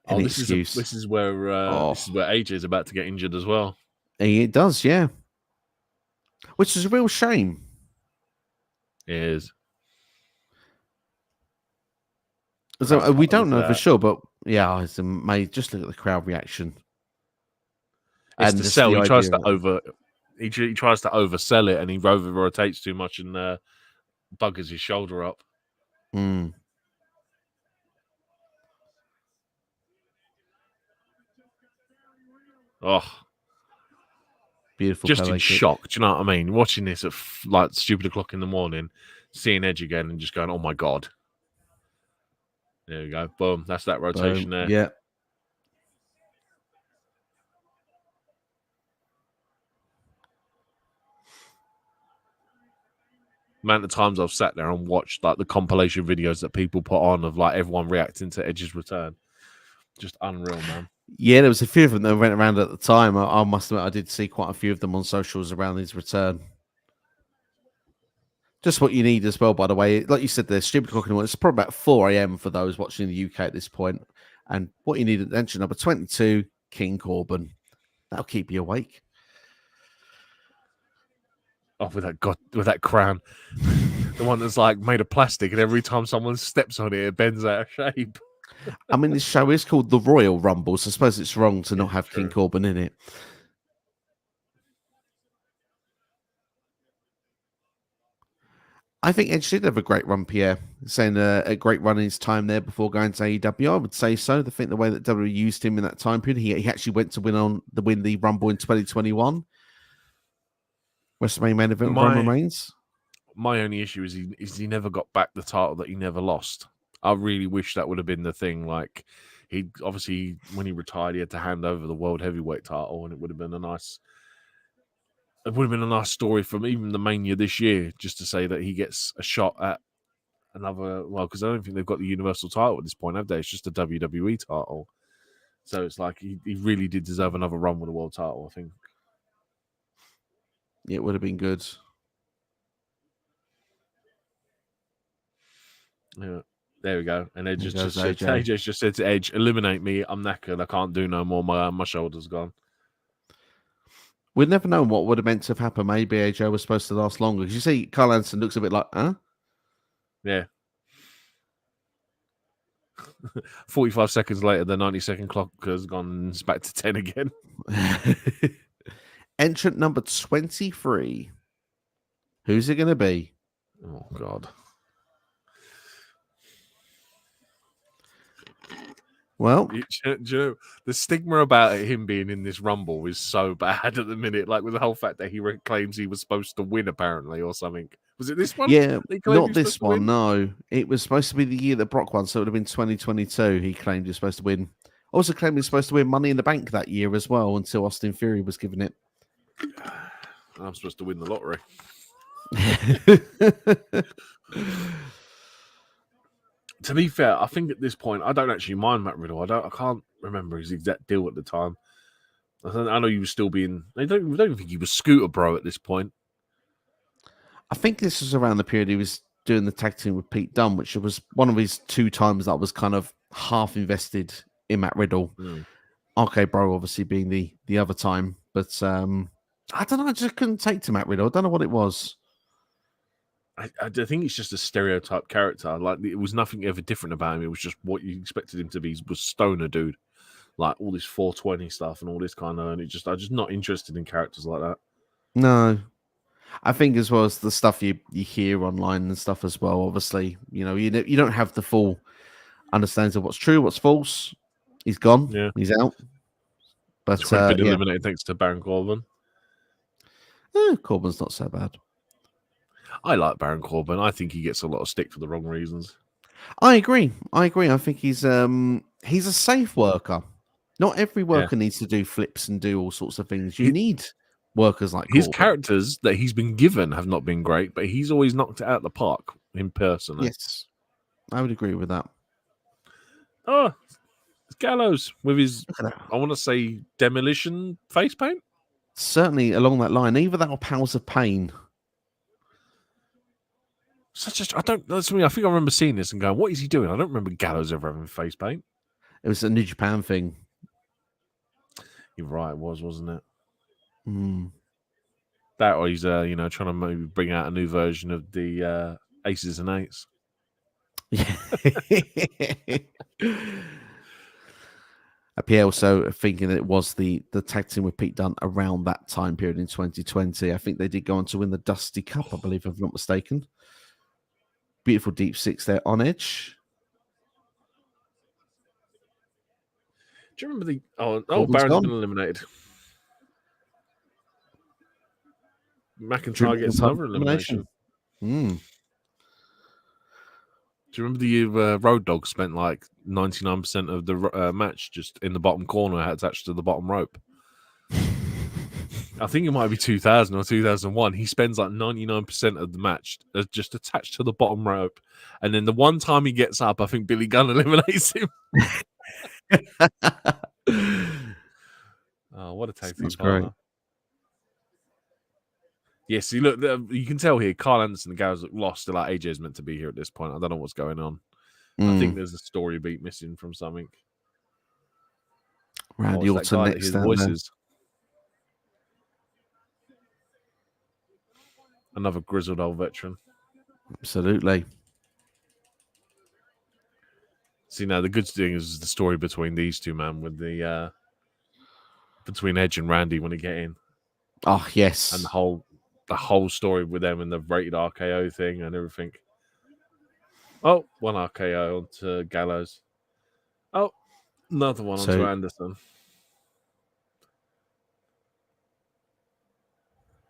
Any excuse. This is where AJ is about to get injured as well. It does, yeah. Which is a real shame. It is. So we don't know for sure, but yeah, it's amazing. Just look at the crowd reaction. It's and to sell. He tries to oversell it, and he over rotates too much and buggers his shoulder up. Mm. Oh, beautiful! Just in shock. Do you know what I mean? Watching this at like stupid o'clock in the morning, seeing Edge again, and just going, "Oh my god!" There we go. Boom. That's that rotation there. Yeah. Amount of times I've sat there and watched like the compilation videos that people put on of like everyone reacting to Edge's return. Just unreal, man. Yeah, there was a few of them that went around at the time. I must admit, I did see quite a few of them on socials around his return. Just what you need as well, by the way. Like you said, there's stupid clock in the morning. It's probably about 4 a.m. for those watching in the UK at this point. And what you need at entry number 22, King Corbin. That'll keep you awake. Oh, with that crown. The one that's like made of plastic, and every time someone steps on it, it bends out of shape. I mean, this show is called the Royal Rumble, so I suppose it's wrong to not have King Corbin in it. I think Edge did have a great run, Pierre. Saying a great run in his time there before going to AEW. I would say so. I think the way that WWE used him in that time period, he actually went to win the Rumble in 2021. WrestleMania main event with Roman Reigns. My only issue is he never got back the title that he never lost. I really wish that would have been the thing. Like, he obviously, when he retired, he had to hand over the World Heavyweight title, and it would have been a nice story from even the Mania this year, just to say that he gets a shot at another. Well, because I don't think they've got the Universal title at this point, have they? It's just a WWE title. So it's like he really did deserve another run with the world title, I think. It would have been good. Yeah. There we go. And AJ just said to Edge, eliminate me. I'm knackered. I can't do no more. My shoulder's gone. We'd never know what would have meant to have happened. Maybe AJ was supposed to last longer. Because you see, Carl Anderson looks a bit like, huh? Yeah. 45 seconds later, the 90-second clock has gone back to 10 again. Entrant number 23. Who's it going to be? Oh, God. Well, do you know, the stigma about him being in this Rumble is so bad at the minute. Like with the whole fact that he claims he was supposed to win, apparently, or something. Was it this one? Yeah, not this one. No, it was supposed to be the year that Brock won, so it would have been 2022. He claimed he was supposed to win. Also claimed he was supposed to win Money in the Bank that year as well, until Austin Theory was given it. I'm supposed to win the lottery. To be fair, I think at this point I don't actually mind Matt Riddle. I can't remember his exact deal at the time. I know he was still being. I don't think he was Scooter Bro at this point. I think this was around the period he was doing the tag team with Pete Dunne, which was one of his 2 times that was kind of half invested in Matt Riddle. RK Bro obviously being the other time, but I don't know. I just couldn't take to Matt Riddle. I don't know what it was. I think it's just a stereotype character. Like, it was nothing ever different about him. It was just what you expected him to be. Was stoner dude, like all this 420 stuff and all this kind of. And I'm just not interested in characters like that. No, I think as well as the stuff you hear online and stuff as well. Obviously, you don't have the full understanding of what's true, what's false. He's gone. Yeah, he's out. But he's been eliminated thanks to Baron Corbin. Corbin's not so bad. I like Baron Corbin. I think he gets a lot of stick for the wrong reasons. I agree. I think he's a safe worker. Not every worker needs to do flips and do all sorts of things. You need workers like his Corbin. Characters that he's been given have not been great, but he's always knocked it out of the park in person. Yes, I would agree with that. Oh, it's Gallows with his, I want to say, demolition face paint. certainly along that line. Either that or Powers of Pain. I don't. That's me. I think I remember seeing this and going, "What is he doing?" I don't remember Gallows ever having face paint. It was a New Japan thing. You're right. It was, wasn't it? Mm. That or he's trying to maybe bring out a new version of the Aces and Eights. Yeah. Pierre also thinking that it was the tag team with Pete Dunne around that time period in 2020. I think they did go on to win the Dusty Cup, I believe, if I'm not mistaken. Beautiful deep six there on Edge. Do you remember the... Baron's been eliminated. McIntyre gets another elimination. Mm. Do you remember the Road Dogg spent like 99% of the match just in the bottom corner attached to the bottom rope? I think it might be 2000 or 2001. He spends like 99% of the match just attached to the bottom rope. And then the one time he gets up, I think Billy Gunn eliminates him. Oh, what a tag team partner. Yes, you look. You can tell here, Carl Anderson and Gallows look lost. They're like, AJ's meant to be here at this point. I don't know what's going on. I think there's a story beat missing from something. Randy Orton next his down voices. There. Another grizzled old veteran. Absolutely. See, now the good thing is the story between these two, man, with the between Edge and Randy when they get in. Oh yes, and the whole story with them and the rated RKO thing and everything. Oh, one RKO onto Gallows. Oh, another one onto Anderson.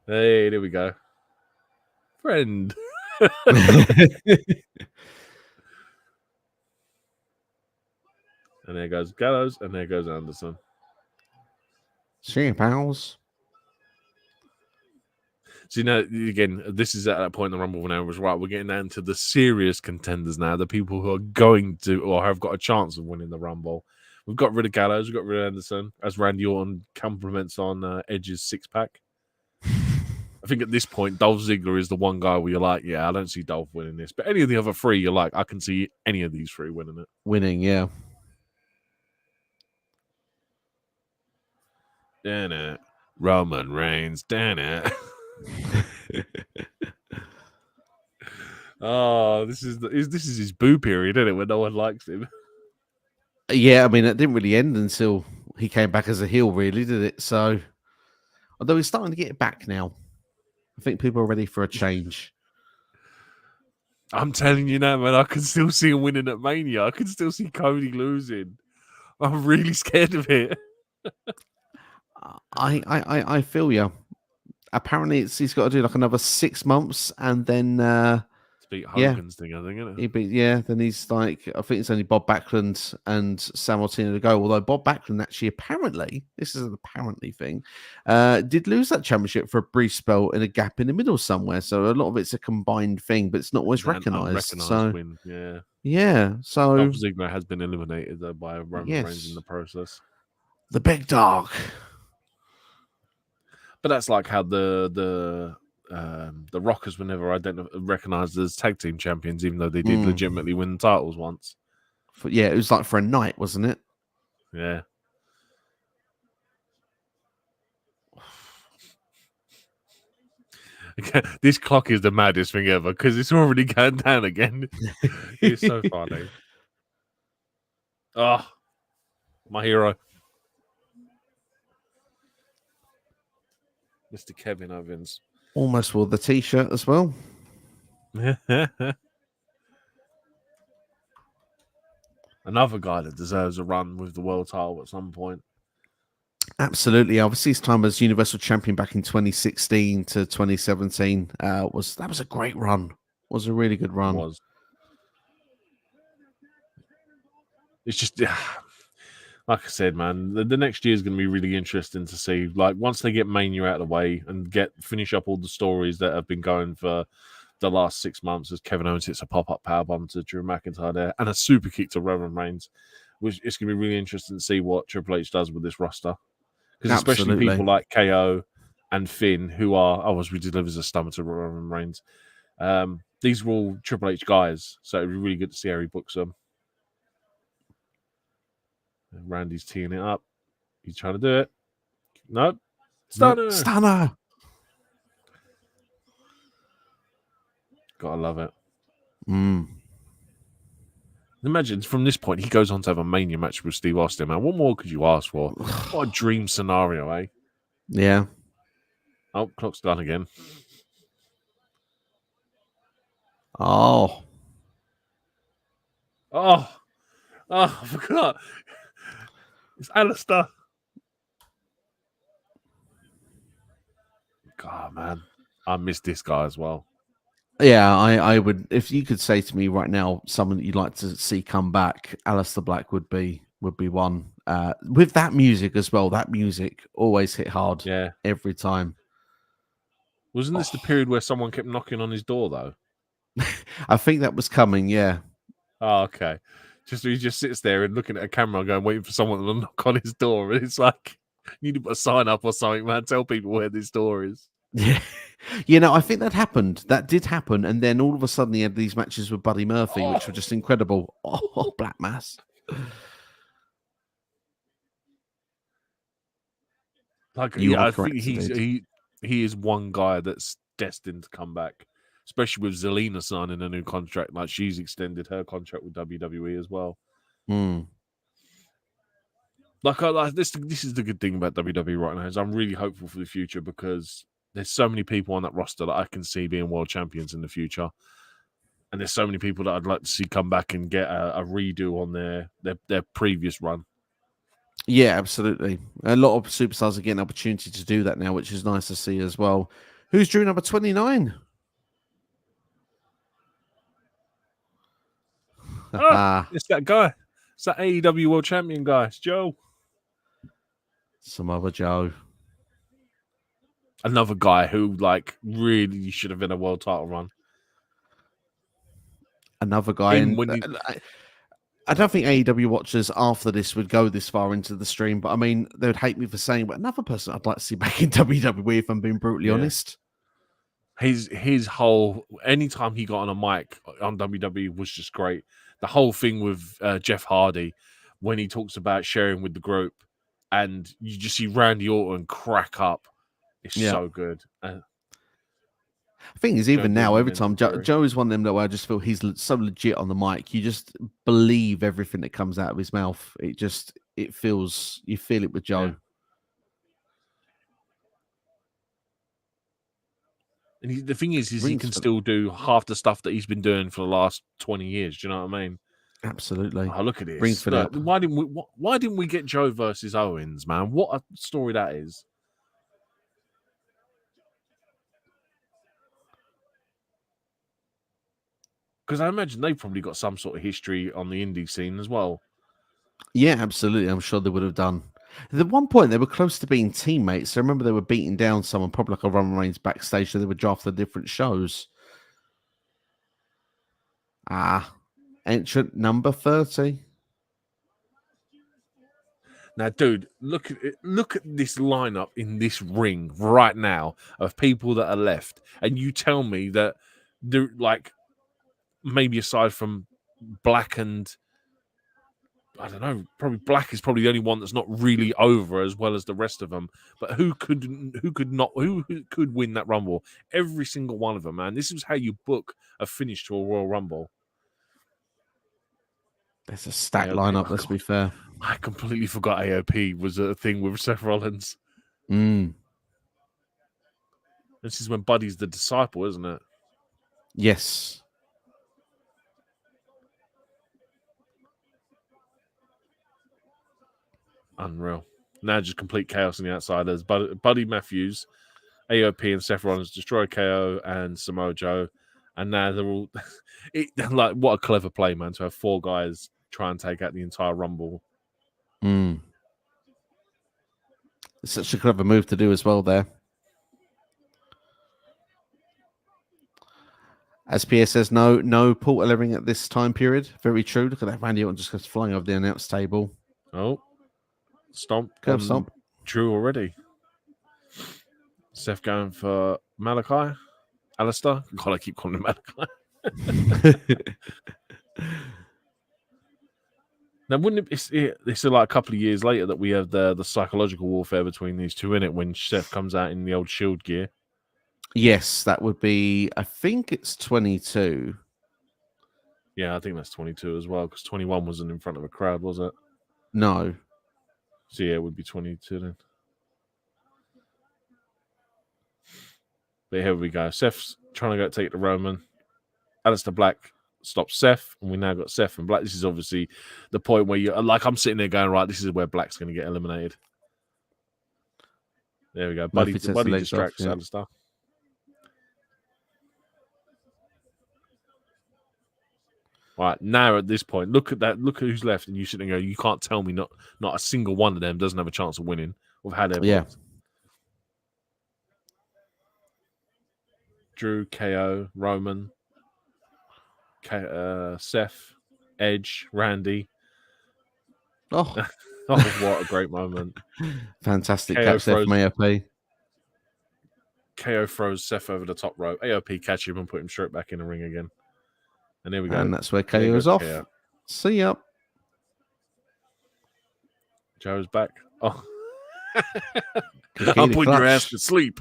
Hey, there we go. Friend. And there goes Gallows, and there goes Anderson. See you, pals. So, again, this is at that point in the Rumble when I was right. We're getting down to the serious contenders now, the people who are going to or have got a chance of winning the Rumble. We've got rid of Gallows, we've got rid of Anderson, as Randy Orton compliments on Edge's six-pack. I think at this point, Dolph Ziggler is the one guy where you're like, yeah, I don't see Dolph winning this. But any of the other three, you're like, I can see any of these three winning it. Winning, yeah. Damn it. Roman Reigns, damn it. Oh, this is his boo period, isn't it? When no one likes him. Yeah, I mean, it didn't really end until he came back as a heel, really, did it? So, although he's starting to get it back now, I think people are ready for a change. I'm telling you now, man, I can still see him winning at Mania. I can still see Cody losing. I'm really scared of it. I feel you. Apparently, he's got to do like another 6 months, and then to beat Hogan's thing, I think, isn't it? Then he's like, I think it's only Bob Backlund and Sam Martino to go. Although Bob Backlund actually, apparently, this is an apparently thing, did lose that championship for a brief spell in a gap in the middle somewhere. So a lot of it's a combined thing, but it's not always recognised. So win. yeah. So Dolph Ziggler has been eliminated though by Roman Reigns in the process. The big dog. But that's like how the Rockers were never recognized as tag team champions, even though they did legitimately win the titles once. It was like for a night, wasn't it? Yeah. This clock is the maddest thing ever because it's already going down again. It's so funny. Oh, my hero. Mr. Kevin Owens. Almost wore the t-shirt as well. Another guy that deserves a run with the world title at some point. Absolutely. Obviously, his time as Universal Champion back in 2016 to 2017 was a great run. Was a really good run. It was. It's just, like I said, man, the next year is going to be really interesting to see. Like, once they get Mania out of the way and finish up all the stories that have been going for the last 6 months, as Kevin Owens hits a pop-up powerbomb to Drew McIntyre there and a super kick to Roman Reigns, which it's going to be really interesting to see what Triple H does with this roster. Because especially people like KO and Finn, who are as we delivers a stummer to Roman Reigns. These were all Triple H guys, so it'd be really good to see how he books them. And Randy's teeing it up. He's trying to do it. Nope. Stunner. Nope. Stunner. Gotta love it. Mm. Imagine from this point he goes on to have a Mania match with Steve Austin, man. What more could you ask for? What a dream scenario, eh? Yeah. Oh, clock's done again. Oh, I forgot. It's Alistair. God, man. I miss this guy as well. yeah. I would, if you could say to me right now, someone that you'd like to see come back, Alistair Black would be one. With that music as well. That music always hit hard. Yeah. Every time. Wasn't this the period where someone kept knocking on his door, though? I think that was coming. Yeah. Oh, okay. He just sits there and looking at a camera going, waiting for someone to knock on his door. And it's like, you need to put a sign up or something, man. Tell people where this door is. Yeah. You know, I think that happened. That did happen. And then all of a sudden he had these matches with Buddy Murphy, which were just incredible. Oh, Black Mass. Like, You yeah, are I think correct, he is one guy that's destined to come back, especially with Zelina signing a new contract. Like, she's extended her contract with WWE as well. Mm. Like this is the good thing about WWE right now is I'm really hopeful for the future because there's so many people on that roster that I can see being world champions in the future, and there's so many people that I'd like to see come back and get a redo on their previous run. Yeah, absolutely. A lot of superstars are getting an opportunity to do that now, which is nice to see as well. Who's drew number 29? It's that guy. It's that AEW World Champion guy. It's Joe. Some other Joe. Another guy who, like, really should have been a world title run. Another guy. I don't think AEW watchers after this would go this far into the stream, but I mean, they would hate me for saying, but another person I'd like to see back in WWE, if I'm being brutally honest. His whole, anytime he got on a mic on WWE was just great. The whole thing with Jeff Hardy, when he talks about sharing with the group, and you just see Randy Orton crack up. It's so good. The thing is, even now, every time Joe is one of them that I just feel he's so legit on the mic. You just believe everything that comes out of his mouth. You feel it with Joe. Yeah. And the thing is he can still do half the stuff that he's been doing for the last 20 years. Do you know what I mean? Absolutely. Oh, look at this. Why didn't we get Joe versus Owens, man? What a story that is. Because I imagine they've probably got some sort of history on the indie scene as well. Yeah, absolutely. I'm sure they would have done. At one point, they were close to being teammates. I remember they were beating down someone, probably like a Roman Reigns backstage, so they would draft the different shows. Entrant number 30. Now, dude, look at this lineup in this ring right now of people that are left, and you tell me that they're like, maybe aside from Black and I don't know, probably Black is probably the only one that's not really over as well as the rest of them. But who could win that Rumble? Every single one of them, man. This is how you book a finish to a Royal Rumble. There's a stacked lineup. Let's be fair. I completely forgot AOP was a thing with Seth Rollins. This is when Buddy's the disciple, isn't it? Yes. Unreal. Now just complete chaos on the outsiders. Buddy Matthews, AOP, and Seth Rollins destroy KO and Samoa Joe. And now they're all... like, what a clever play, man, to have four guys try and take out the entire Rumble. It's such a clever move to do as well there. As PS says, no Paul Ellering at this time period. Very true. Look at that. Randy Orton just goes flying over the announce table. Oh. Stomp. Curve stomp. Drew already. Seth going for Malachi? Alistair? God, I keep calling him Malachi. Now, wouldn't it's like a couple of years later that we have the psychological warfare between these two in it when Seth comes out in the old Shield gear? Yes, that would be. I think it's 22. Yeah, I think that's 22 as well because 21 wasn't in front of a crowd, was it? No. So yeah, it would be 22 then. But here we go. Seth's trying to go take the Roman. Alistair Black stops Seth, and we now got Seth and Black. This is obviously the point where you're like, I'm sitting there going, right, this is where Black's going to get eliminated. There we go. Buddy distracts Alistair. Right, now at this point, look at that. Look at who's left, and you sit and go, you can't tell me not a single one of them doesn't have a chance of winning. We've had it. Yeah. Drew, KO, Roman, Seth, Edge, Randy. Oh, what a great moment. Fantastic catch there from AOP. KO throws Seth over the top rope. AOP catch him and put him straight back in the ring again. And there we go. And that's where KO is off. KO. See ya. Joe's back. Oh. I'm putting your ass to sleep.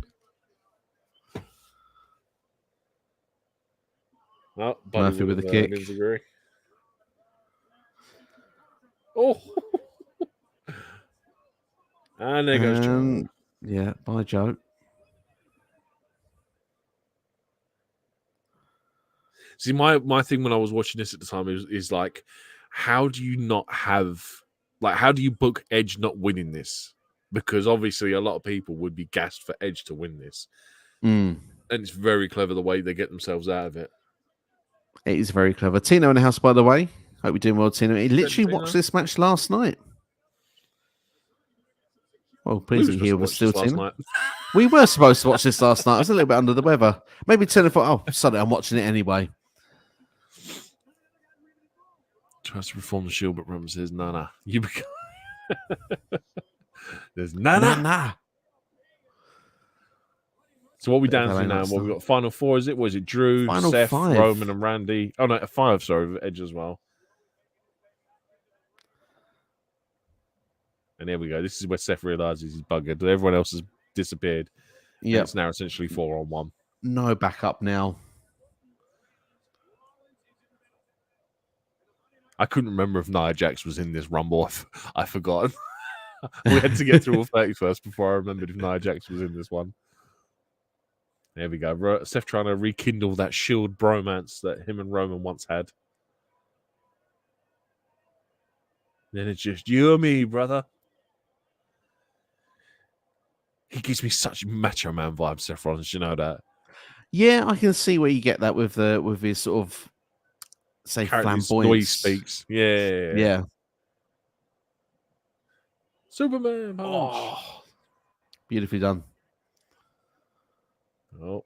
Oh, Murphy with the kick. Disagree. Oh. And there goes Joe. Yeah, bye, Joe. See, my thing when I was watching this at the time is like, how do you not have, like, how do you book Edge not winning this? Because obviously a lot of people would be gassed for Edge to win this. And it's very clever the way they get themselves out of it. It is very clever. Tino in the house, by the way. Hope you're doing well, Tino. He literally watched this match last night. Well, pleasing here was still Tino. We were supposed to watch this last night. I was a little bit under the weather. Maybe Tino thought, oh, sorry, I'm watching it anyway. Tries to reform the Shield, but Roman says, nah. You become... There's nah. So what are we down to now? What we got? Final four, is it? Was it Drew, Seth, Roman, and Randy? Oh, no, 5, sorry, with Edge as well. And there we go. This is where Seth realizes he's buggered. Everyone else has disappeared. Yeah, it's now essentially 4-on-1. No backup now. I couldn't remember if Nia Jax was in this Rumble. I forgot. We had to get through all 30 first before I remembered if Nia Jax was in this one. There we go. Seth trying to rekindle that Shield bromance that him and Roman once had. Then it's just you and me, brother. He gives me such Macho Man vibes, Seth Rollins. You know that? Yeah, I can see where you get that with his sort of flamboyance. The way he speaks. Yeah. Superman punch. Oh, beautifully done. Oh.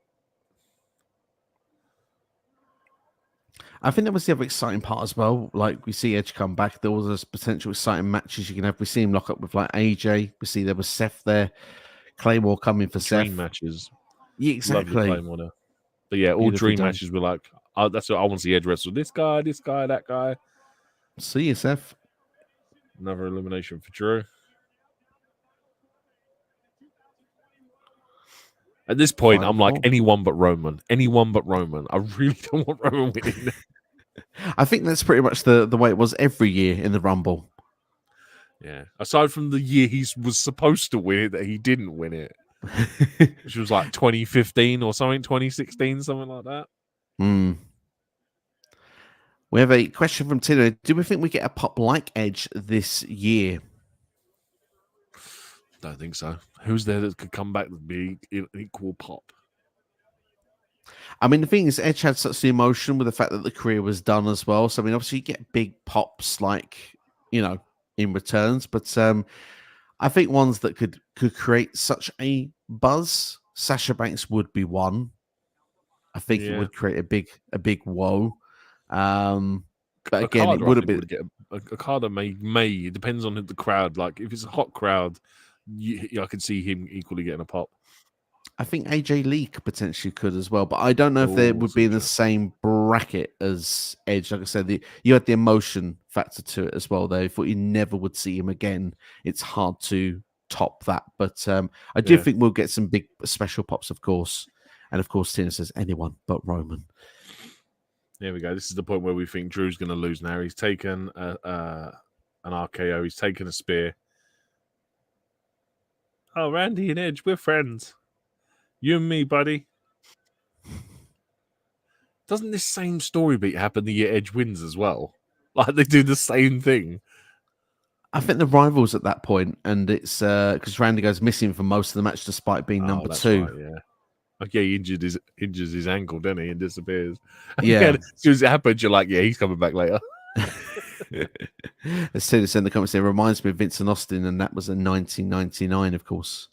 I think that was the other exciting part as well. Like, we see Edge come back. There was those potential exciting matches you can have. We see him lock up with like AJ. We see there was Seth there. Claymore coming for Seth. Dream matches. Yeah, exactly. Lovely Claymore there. But yeah, all dream matches were like, that's what I want to see Edge wrestle. This guy, that guy. See you, Seth. Another elimination for Drew. At this point, I'm like, anyone but Roman. Anyone but Roman. I really don't want Roman winning. I think that's pretty much the way it was every year in the Rumble. Yeah. Aside from the year he was supposed to win it, that he didn't win it. Which was like 2015 or something, 2016, something like that. We have a question from Tino. Do we think we get a pop like Edge this year? Don't think so. Who's there that could come back and be an equal pop? I mean, the thing is, Edge had such the emotion with the fact that the career was done as well. So, I mean, obviously you get big pops like, in returns. But I think ones that could create such a buzz, Sasha Banks would be one. I think it would create a big whoa. But again, it would have been... Okada may, it depends on the crowd. Like, if it's a hot crowd, I can see him equally getting a pop. I think AJ Lee potentially could as well, but I don't know if they Oh, would be in the same bracket as Edge. Like I said, you had the emotion factor to it as well. Though, thought you never would see him again. It's hard to top that, but I do Yeah. think we'll get some big special pops, of course. And of course, Tina says anyone but Roman. There we go. This is the point where we think Drew's going to lose now. He's taken an RKO. He's taken a spear. Oh, Randy and Edge, we're friends. You and me, buddy. Doesn't this same story beat happen the year Edge wins as well? Like they do the same thing. I think the rivals at that point, and it's because Randy goes missing for most of the match despite being number two. Right, yeah. Okay, he injures his ankle, doesn't he, and disappears. Yeah. Again, as soon as it happens, you're like, yeah, he's coming back later. As soon as in the comments, it reminds me of Vince and Austin, and that was in 1999, of course.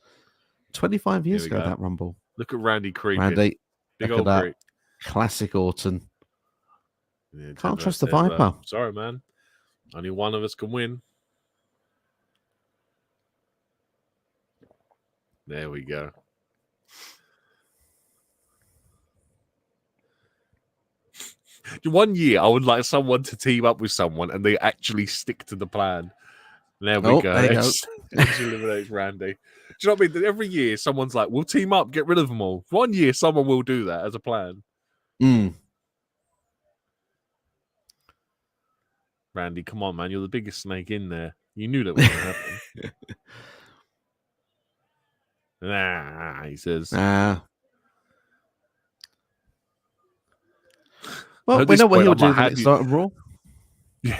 25 years ago, that Rumble. Look at Randy creeping. Randy, big look old at that. creep. Classic Orton. Yeah, can't trust the Viper. Sorry, man. Only one of us can win. There we go. One year, I would like someone to team up with someone and they actually stick to the plan. There we go. There you go. Edge eliminates Randy. Do you know what I mean? Every year, someone's like, we'll team up, get rid of them all. One year, someone will do that as a plan. Randy, come on, man. You're the biggest snake in there. You knew that was going to happen. Nah, he says. Well, we know what he'll do the next night of Raw. Yeah,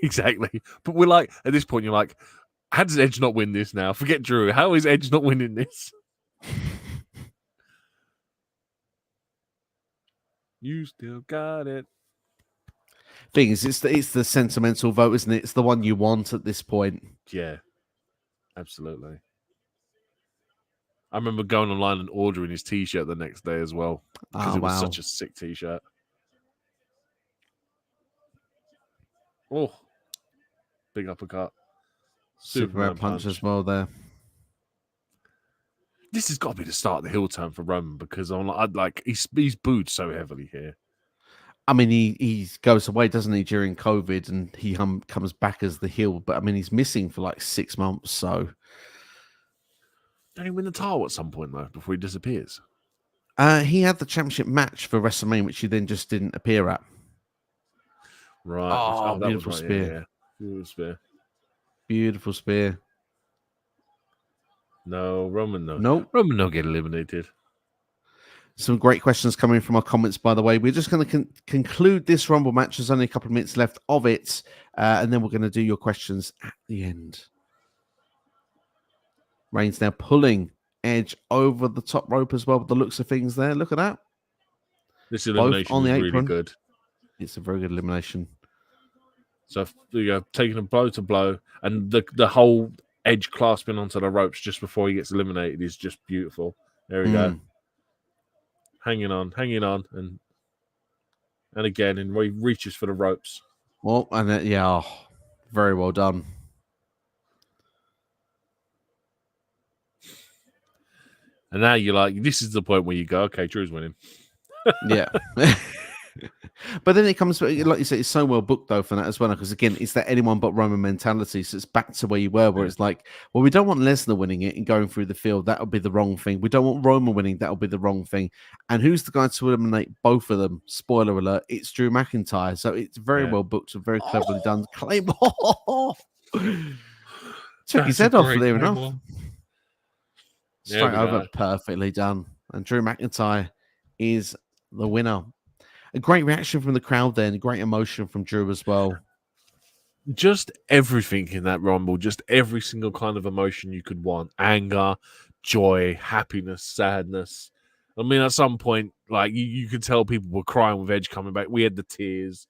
exactly. But we're like, at this point, you're like, how does Edge not win this now? Forget Drew. How is Edge not winning this? You still got it. Thing is, it's the sentimental vote, isn't it? It's the one you want at this point. Yeah, absolutely. I remember going online and ordering his T-shirt the next day as well because it was such a sick T-shirt. Oh, big uppercut. Superman punch as well there. This has got to be the start of the heel turn for Roman because I'm like he's booed so heavily here. I mean, he goes away, doesn't he, during COVID, and he comes back as the heel. But I mean, he's missing for like 6 months. So, don't he win the title at some point though before he disappears? He had the championship match for WrestleMania, which he then just didn't appear at. Right. Oh, that beautiful was right. Spear. Yeah. Beautiful spear. Beautiful spear. No, Roman no. Nope. Roman no get eliminated. Some great questions coming from our comments, by the way. We're just going to conclude this Rumble match. There's only a couple of minutes left of it. And then we're going to do your questions at the end. Reigns now pulling Edge over the top rope as well with the looks of things there. Look at that. This elimination is really good. It's a very good elimination. So you're taking a blow to blow, and the whole Edge clasping onto the ropes just before he gets eliminated is just beautiful. There we go. Hanging on, and again, and he reaches for the ropes. Well, and very well done. And now you're like, this is the point where you go, okay, Drew's winning. Yeah. But then it comes, like you said, it's so well booked though for that as well, because again, it's that anyone but Roman mentality. So it's back to where you were, where it's like, well, we don't want Lesnar winning it and going through the field. That would be the wrong thing. We don't want Roman winning. That would be the wrong thing. And who's the guy to eliminate both of them? Spoiler alert, it's Drew McIntyre. So it's very well booked and very cleverly done. Claymore took his head off there enough. Straight over, perfectly done. And Drew McIntyre is the winner. A great reaction from the crowd there, and great emotion from Drew as well. Just everything in that Rumble, just every single kind of emotion you could want. Anger, joy, happiness, sadness. I mean, at some point, like, you could tell people were crying with Edge coming back. We had the tears.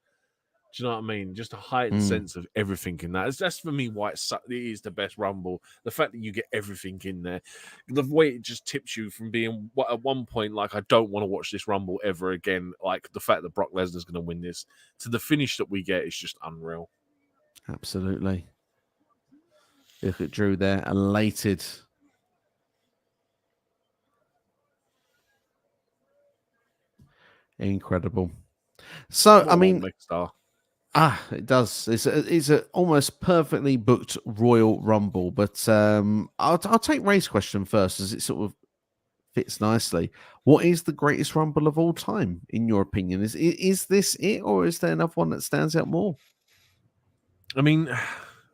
Do you know what I mean? Just a heightened sense of everything in that. That's for me why it is the best Rumble. The fact that you get everything in there. The way it just tips you from being, at one point, like, I don't want to watch this Rumble ever again. Like, the fact that Brock Lesnar's going to win this, to the finish that we get is just unreal. Absolutely. Look at Drew there, elated. Incredible. So, I What a mean, mega star. it does. It's a almost perfectly booked Royal Rumble. But I'll take Ray's question first, as it sort of fits nicely. What is the greatest Rumble of all time, in your opinion? Is this it, or is there another one that stands out more? I mean,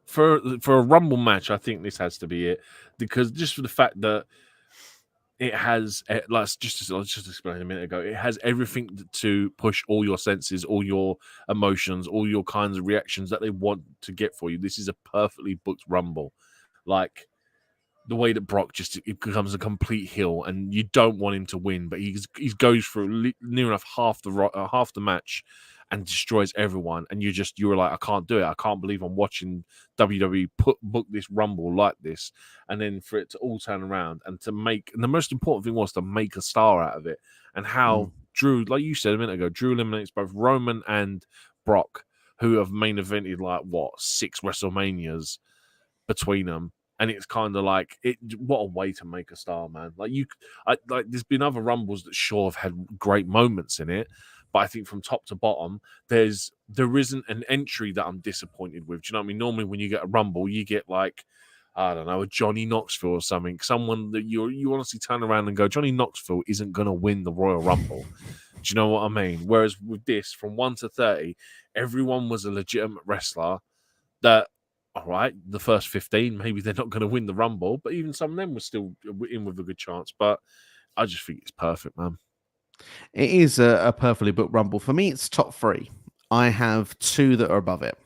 for a Rumble match, I think this has to be it, because just for the fact that it has, like, just explained a minute ago, it has everything to push all your senses, all your emotions, all your kinds of reactions that they want to get for you. This is a perfectly booked Rumble. Like, the way that Brock just it becomes a complete heel, and you don't want him to win, but he goes through near enough half the match and destroys everyone, and you were like, I can't do it. I can't believe I'm watching WWE book this Rumble like this, and then for it to all turn around and and the most important thing was to make a star out of it, and how Drew, like you said a minute ago, Drew eliminates both Roman and Brock, who have main evented like 6 WrestleManias between them. And it's kind of like what a way to make a star, man. There's been other Rumbles that sure have had great moments in it, but I think from top to bottom, there isn't an entry that I'm disappointed with. Do you know what I mean? Normally, when you get a Rumble, you get like, I don't know, a Johnny Knoxville or something, someone that you honestly turn around and go, Johnny Knoxville isn't going to win the Royal Rumble. Do you know what I mean? Whereas with this, from 1 to 30, everyone was a legitimate wrestler that, all right, the first 15, maybe they're not going to win the Rumble, but even some of them were still in with a good chance. But I just think it's perfect, man. It is a perfectly booked Rumble. For me, it's top three. I have two that are above it.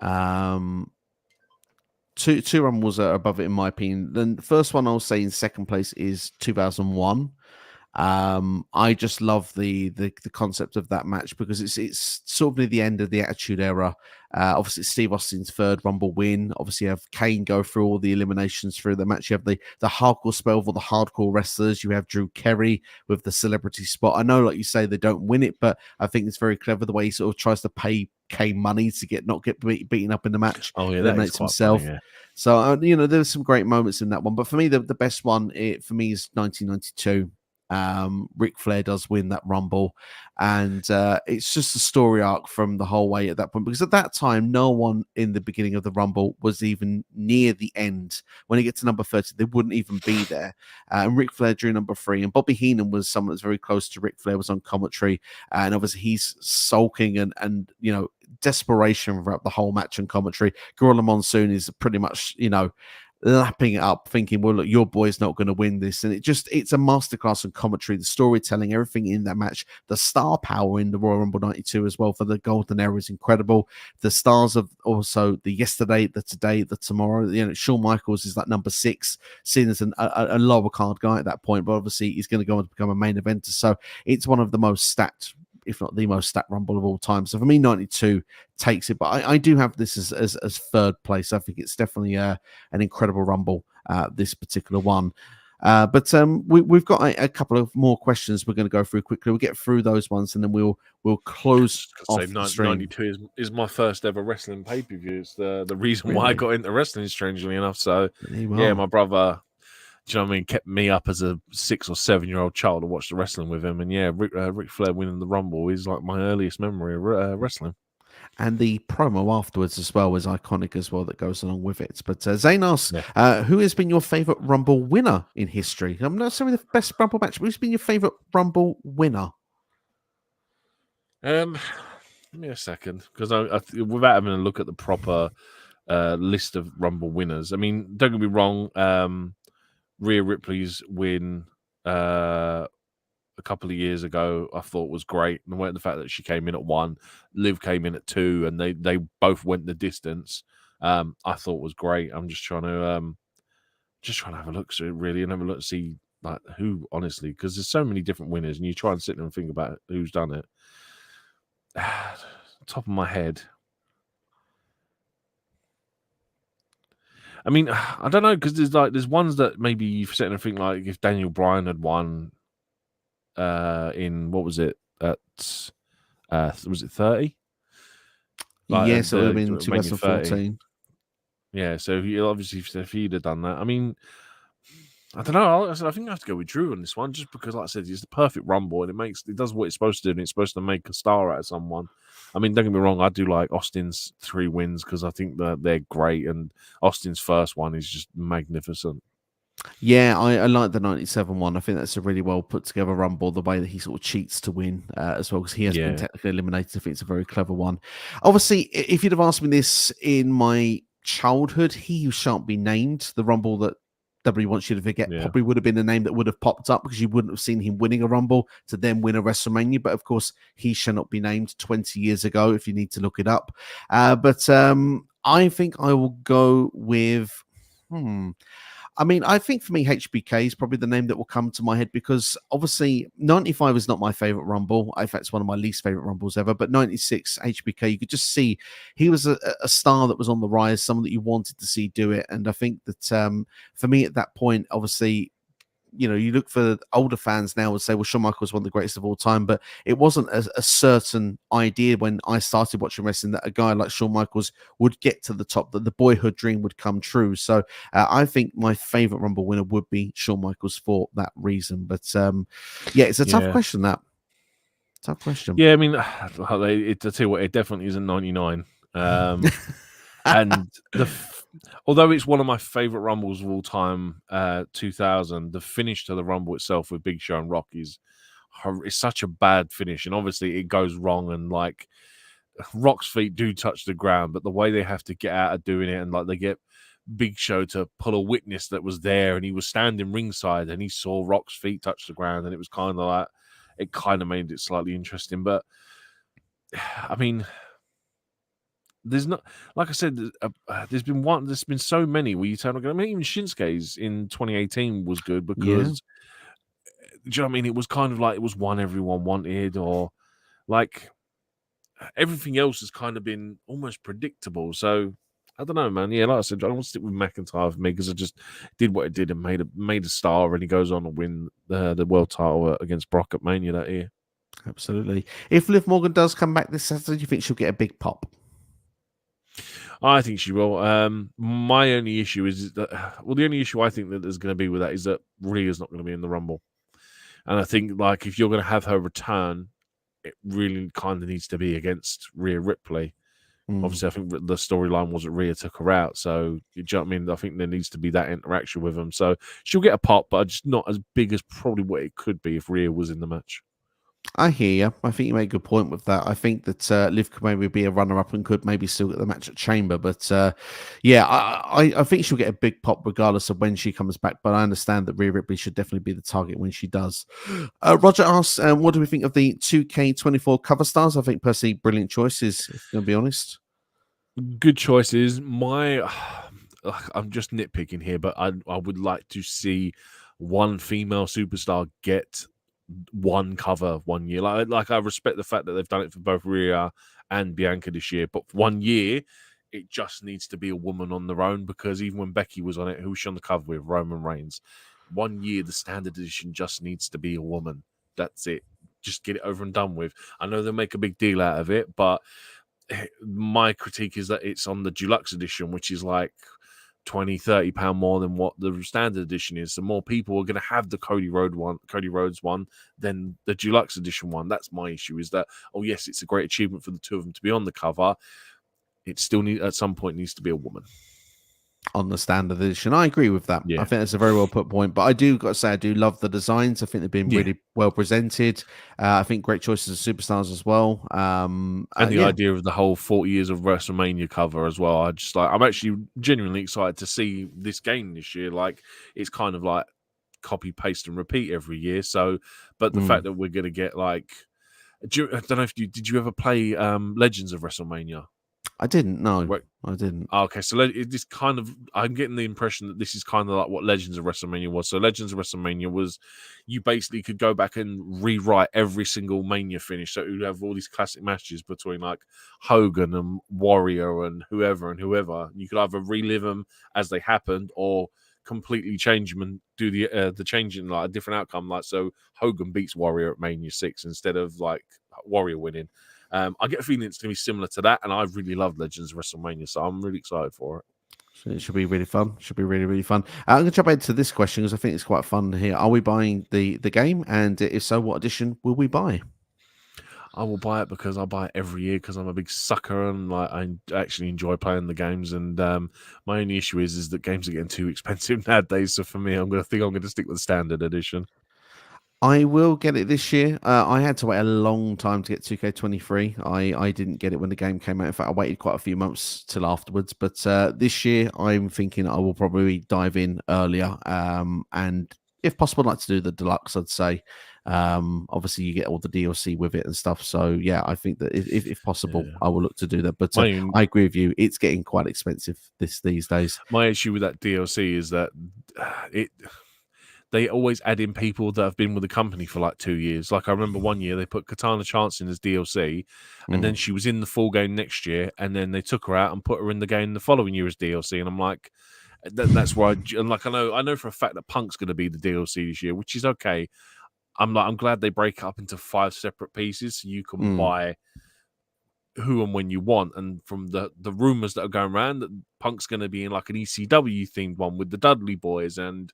Um, two Rumbles are above it, in my opinion. Then the first one I'll say in second place is 2001. I just love the concept of that match, because it's sort of near the end of the Attitude Era. Obviously, it's Steve Austin's third Rumble win. Obviously, you have Kane go through all the eliminations through the match. You have the hardcore spell of all the hardcore wrestlers. You have Drew Carey with the celebrity spot. I know, like you say, they don't win it, but I think it's very clever the way he sort of tries to pay Kane money to not get beaten up in the match. Oh, yeah, Eliminates himself. Funny, yeah. So, there's some great moments in that one. But for me, the best one, for me, is 1992. Ric Flair does win that Rumble, and it's just a story arc from the whole way at that point, because at that time no one in the beginning of the Rumble was even near the end. When you get to number 30, they wouldn't even be there, and Ric Flair drew number 3, and Bobby Heenan was someone that's very close to Ric Flair, was on commentary, and obviously he's sulking and desperation throughout the whole match and commentary. Gorilla Monsoon is pretty much lapping it up, thinking, well, look, your boy's not going to win this. And it's a masterclass in commentary, the storytelling, everything in that match. The star power in the Royal Rumble 92 as well for the Golden Era is incredible. The stars of also the yesterday, the today, the tomorrow. Shawn Michaels is like number 6, seen as a lower card guy at that point, but obviously he's going to go on to become a main eventer. So it's one of the most stacked, if not the most stacked Rumble of all time. So for me, 92 takes it, but I do have this as third place. I think it's definitely an incredible Rumble, this particular one. But we've got a couple of more questions we're going to go through quickly. We'll get through those ones, and then we'll close off the stream. 92 is my first ever wrestling pay-per-view. It's the reason why I got into wrestling, strangely enough. So, yeah, my brother, do you know what I mean, kept me up as a 6 or 7-year-old child to watch the wrestling with him. And yeah, Ric Flair winning the Rumble is like my earliest memory of wrestling. And the promo afterwards as well is iconic as well, that goes along with it. But Zane asks, who has been your favorite Rumble winner in history? I'm not saying the best Rumble match, but who's been your favorite Rumble winner? Give me a second, because without having a look at the proper list of Rumble winners, I mean, don't get me wrong, Rhea Ripley's win a couple of years ago, I thought was great. And the fact that she came in at 1, Liv came in at 2, and they both went the distance, I thought was great. I'm just trying to have a look, so really, and have a look to see like who, honestly, because there's so many different winners, and you try and sit there and think about who's done it. Top of my head, I mean, I don't know, because there's ones that maybe you sit there and think, like, if Daniel Bryan had won in, what was it, at was it 30? Like, yes, it would have been 2014. Yeah, so obviously if he'd have done that, I mean, I don't know. I think I have to go with Drew on this one, just because, like I said, it's the perfect rumble, and it does what it's supposed to do, and it's supposed to make a star out of someone. I mean, don't get me wrong, I do like Austin's 3 wins because I think that they're great, and Austin's first one is just magnificent. Yeah, I like the 97 one. I think that's a really well put together rumble, the way that he sort of cheats to win as well, because he has been Yeah, technically eliminated. I think it's a very clever one. Obviously, if you'd have asked me this in my childhood, He Who Shan't Be Named, the rumble that W wants you to forget, yeah, probably would have been a name that would have popped up because you wouldn't have seen him winning a rumble to then win a WrestleMania. But of course, He Shall Not Be Named 20 years ago, if you need to look it up. But I think I will go with. I mean, I think for me, HBK is probably the name that will come to my head because obviously 95 is not my favorite Rumble. In fact, it's one of my least favorite Rumbles ever. But 96 HBK, you could just see he was a star that was on the rise, someone that you wanted to see do it. And I think that for me at that point, obviously, you look for older fans now would say, well, Shawn Michaels is one of the greatest of all time, but it wasn't a certain idea when I started watching wrestling that a guy like Shawn Michaels would get to the top, that the boyhood dream would come true. So I think my favorite Rumble winner would be Shawn Michaels for that reason. But yeah, it's a tough yeah, question. Tough question. yeah. I mean, I tell you what, it definitely isn't 99. And although it's one of my favorite Rumbles of all time, 2000, the finish to the Rumble itself with Big Show and Rock is such a bad finish, and obviously it goes wrong, and like Rock's feet do touch the ground, but the way they have to get out of doing it, and like they get Big Show to pull a witness that was there, and he was standing ringside, and he saw Rock's feet touch the ground, and it was kind of like it kind of made it slightly interesting. But I mean, there's not, like I said, there's been so many where you turn around. I mean, even Shinsuke's in 2018 was good Yeah. because, do you know what I mean? It was kind of like it was one everyone wanted, or like everything else has kind of been almost predictable. So I don't know, man. Yeah, like I said, I want to stick with McIntyre for me because I just did what it did and made a star, and he goes on to win the world title against Brock at Mania that year. Absolutely. If Liv Morgan does come back this Saturday, do you think she'll get a big pop? I think she will. My only issue is that, well, the only issue I think that there's going to be with that is that Rhea's not going to be in the Rumble. And I think, like, if you're going to have her return, it really kind of needs to be against Rhea Ripley. Mm. Obviously, I think the storyline was that Rhea took her out. So, do you know what I mean? I think there needs to be that interaction with them. So, she'll get a pop, but just not as big as probably what it could be if Rhea was in the match. I hear you. I think you make a good point with that. I think that Liv could maybe be a runner-up and could maybe still get the match at Chamber. But yeah, I think she'll get a big pop regardless of when she comes back. But I understand that Rhea Ripley should definitely be the target when she does. Roger asks, what do we think of the 2K24 cover stars? I think personally, brilliant choices, if I'm going to be honest. Good choices. I'm just nitpicking here, but I would like to see one female superstar get one cover 1 year. Like I respect the fact that they've done it for both Rhea and Bianca this year, but for 1 year, it just needs to be a woman on their own, because even when Becky was on it, who was she on the cover with? Roman Reigns. 1 year, the standard edition just needs to be a woman. That's it. Just get it over and done with. I know they'll make a big deal out of it, but my critique is that it's on the deluxe edition, which is like 20-30 pound more than what the standard edition is. So more people are going to have the Cody Rhodes one than the deluxe edition one. That's my issue, is that, oh yes, it's a great achievement for the two of them to be on the cover. It still at some point needs to be a woman On the standard edition, I agree with that. I Yeah, think that's a very well put point. But I do got to say, I do love the designs. I think they've been yeah. really well presented. I think great choices of superstars as well. And the Yeah, idea of the whole 40 years of WrestleMania cover as well. I'm actually genuinely excited to see this game this year. Like, it's kind of like copy, paste, and repeat every year. So, but the fact that we're going to get like, I don't know if did you ever play Legends of WrestleMania? I didn't know. Right. I didn't. Okay, so this kind of, I'm getting the impression that this is kind of like what Legends of WrestleMania was. So Legends of WrestleMania was, you basically could go back and rewrite every single Mania finish. So it would have all these classic matches between like Hogan and Warrior and whoever. You could either relive them as they happened or completely change them and do the change in like a different outcome. Like, so Hogan beats Warrior at Mania 6 instead of like Warrior winning. I get a feeling it's going to be similar to that, and I really love Legends of WrestleMania, so I'm really excited for it. So it should be really fun. Should be really, really fun. I'm going to jump into this question because I think it's quite fun here. Are we buying the game? And if so, what edition will we buy? I will buy it because I buy it every year because I'm a big sucker and like I actually enjoy playing the games. And my only issue is that games are getting too expensive nowadays. So for me, I'm going to stick with the standard edition. I will get it this year. I had to wait a long time to get 2K23. I didn't get it when the game came out. In fact, I waited quite a few months till afterwards. But this year, I'm thinking I will probably dive in earlier. And if possible, I'd like to do the deluxe, I'd say. Obviously, you get all the DLC with it and stuff. So, yeah, I think that if possible, Yeah. I will look to do that. But My I agree with you. It's getting quite expensive these days. my issue with that DLC is that they always add in people that have been with the company for like 2 years. Like I remember one year they put Katana Chance in as DLC, and then she was in the full game next year, and then they took her out and put her in the game the following year as DLC. And I'm like, that's why. And like I know for a fact that Punk's going to be the DLC this year, which is okay. I'm glad they break it up into 5 separate pieces so you can buy who and when you want. And from the rumors that are going around, that Punk's going to be in like an ECW themed one with the Dudley Boys and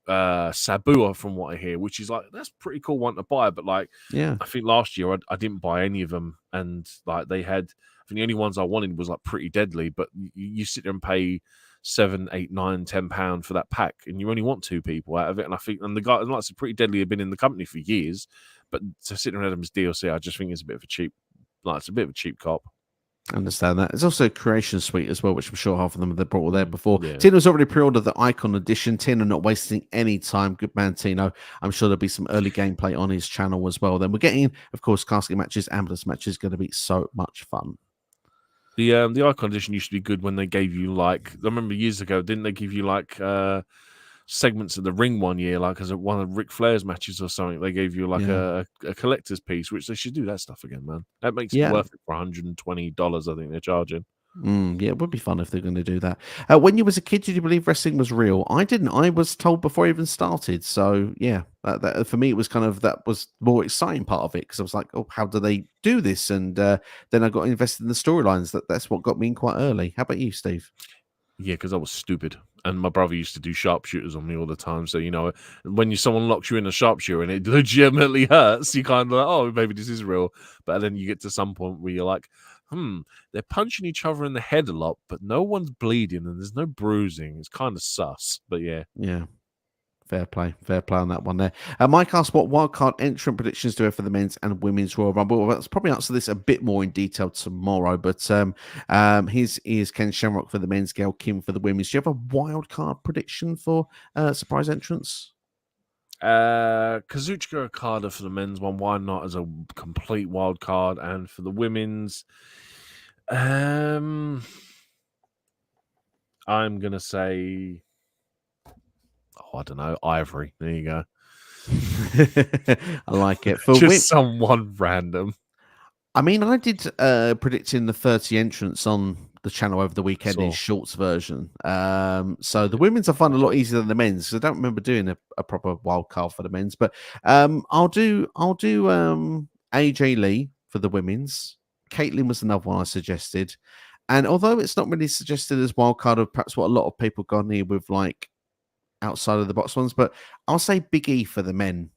Sabu, from what I hear, which is like that's pretty cool one to buy. But like, Yeah. I think last year I didn't buy any of them, and like they had, I think the only ones I wanted was like Pretty Deadly. But you sit there and pay £7, £8, £9, £10 for that pack, and you only want 2 people out of it. And I think, and the guy, like I said, Pretty Deadly had been in the company for years, but to sit there and have them as DLC, I just think it's a bit of a cheap, like it's a bit of a cheap cop. Understand that. It's also a Creation Suite as well, which I'm sure half of them they brought there before. Yeah. Tino's already pre-ordered the Icon Edition. Tino not wasting any time. Good man, Tino. I'm sure there'll be some early gameplay on his channel as well. Then we're getting, of course, casket matches, ambulance matches. Going to be so much fun. The Icon Edition used to be good when they gave you like, I remember years ago, didn't they give you like segments of the ring one year, like as one of Ric Flair's matches or something? They gave you like a collector's piece, which they should do that stuff again, man. That makes it worth it for $120. I think they're charging. Yeah, it would be fun if they're going to do that. When you was a kid, did you believe wrestling was real? I didn't. I was told before I even started. So yeah, that for me it was kind of that was more exciting part of it because I was like, oh, how do they do this? And then I got invested in the storylines. That's what got me in quite early. How about you, Steve? Yeah, because I was stupid. And my brother used to do sharpshooters on me all the time. So, you know, when someone locks you in a sharpshooter and it legitimately hurts, you kind of like, oh, maybe this is real. But then you get to some point where you're like, they're punching each other in the head a lot, but no one's bleeding and there's no bruising. It's kind of sus. But yeah. Yeah. Fair play on that one there. Mike asked what wildcard entrant predictions do we have for the men's and women's Royal Rumble. Well, let's probably answer this a bit more in detail tomorrow. But his is Ken Shamrock for the men's, Gail Kim for the women's. Do you have a wildcard prediction for surprise entrance? Kazuchika Okada for the men's one. Why not as a complete wild card? And for the women's, I'm gonna say, I don't know, Ivory. There you go. I like it. For just someone random. I mean, I did predicting the 30 entrants on the channel over the weekend in shorts version. So the women's I find a lot easier than the men's because I don't remember doing a proper wild card for the men's. But I'll do AJ Lee for the women's. Caitlyn was another one I suggested. And although it's not really suggested as wild card of perhaps what a lot of people gone here with like outside of the box ones, but I'll say Big E for the men.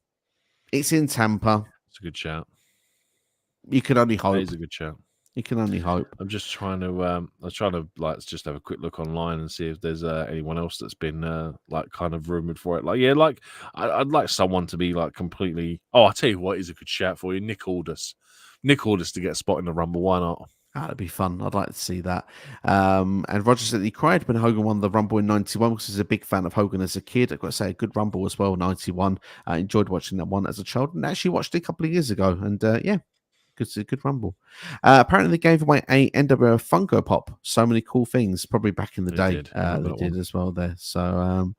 It's in Tampa. It's a good shout. You can only hope. It is a good shout. You can only hope. I'm just trying to. Like just have a quick look online and see if there's anyone else that's been like kind of rumored for it. Like like I'd like someone to be like completely. Oh, I tell you what is a good shout for you, Nick Aldis. Nick Aldis to get a spot in the Rumble. Why not? That'd be fun. I'd like to see that. And Roger said he cried when Hogan won the Rumble in 91 because he's a big fan of Hogan as a kid. I've got to say, a good Rumble as well, 91. I enjoyed watching that one as a child and actually watched it a couple of years ago. And yeah, good Rumble. Apparently, they gave away a NWO Funko Pop. So many cool things, probably back in the day. They did as well there. So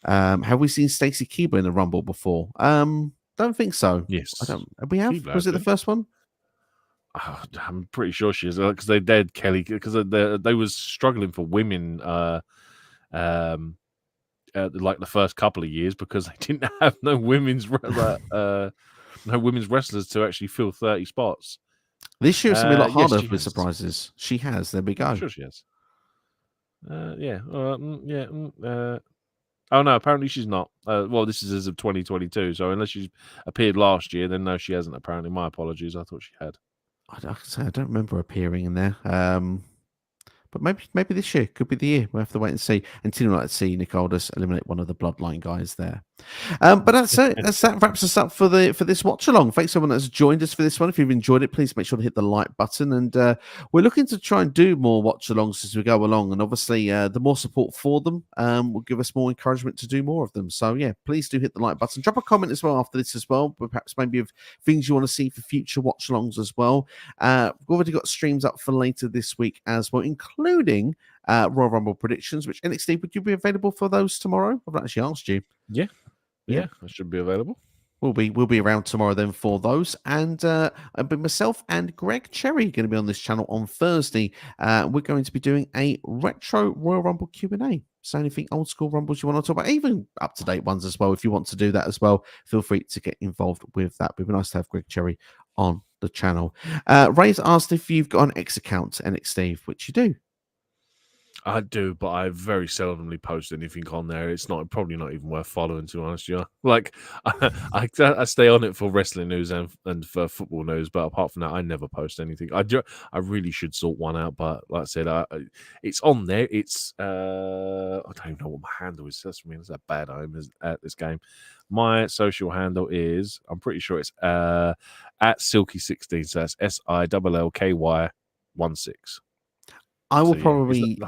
have we seen Stacey Keebler in the Rumble before? Don't think so. Yes. I don't. We have? Keebler, was it the first one? I'm pretty sure she is because they did Kelly because they was struggling for women like the first couple of years because they didn't have no women's wrestlers to actually fill 30 spots. This year it's gonna be a lot harder with surprises. She has. There we go. I'm sure she has. Yeah. Oh no, apparently she's not. Well, this is as of 2022, so unless she's appeared last year, then no, she hasn't. Apparently, my apologies. I thought she had. I don't remember appearing in there. But maybe this year could be the year. We'll have to wait and see. Until I'd like to see Nick Aldis eliminate one of the Bloodline guys there. But that's it. That wraps us up for this watch along. Thanks everyone that's joined us for this one. If you've enjoyed it, please make sure to hit the like button. And we're looking to try and do more watch alongs as we go along. And obviously, the more support for them will give us more encouragement to do more of them. So yeah, please do hit the like button. Drop a comment as well after this as well. But perhaps maybe of things you want to see for future watch alongs as well. We've already got streams up for later this week as well, including Royal Rumble predictions. Which NXT, would you be available for those tomorrow? I've not actually asked you. Yeah, I should be available. We'll be around tomorrow then for those, and I'll be myself and Greg Cherry going to be on this channel on Thursday. We're going to be doing a retro Royal Rumble Q&A. So anything old school Rumbles you want to talk about, even up to date ones as well. If you want to do that as well, feel free to get involved with that. It'd be nice to have Greg Cherry on the channel. Ray's asked if you've got an X account, NXT, which you do. I do, but I very seldomly post anything on there. It's probably not even worth following, to be honest. Yeah, like I stay on it for wrestling news and for football news, but apart from that, I never post anything. I really should sort one out, but like I said, it's on there. It's I don't even know what my handle is. That's it's a bad aim at this game. My social handle is, I'm pretty sure it's at Silky16. So that's SILLKY16. I will probably.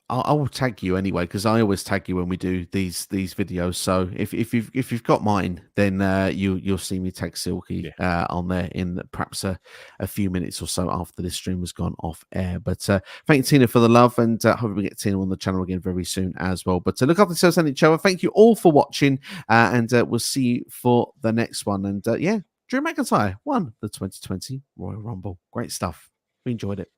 I will tag you anyway because I always tag you when we do these videos. So if you've got mine, then you'll see me tag Silky on there in perhaps a few minutes or so after this stream has gone off air. But thank you, Tina, for the love, and hope we get Tina on the channel again very soon as well. But look after yourselves and each other. Thank you all for watching, and we'll see you for the next one. And Drew McIntyre won the 2020 Royal Rumble. Great stuff. We enjoyed it.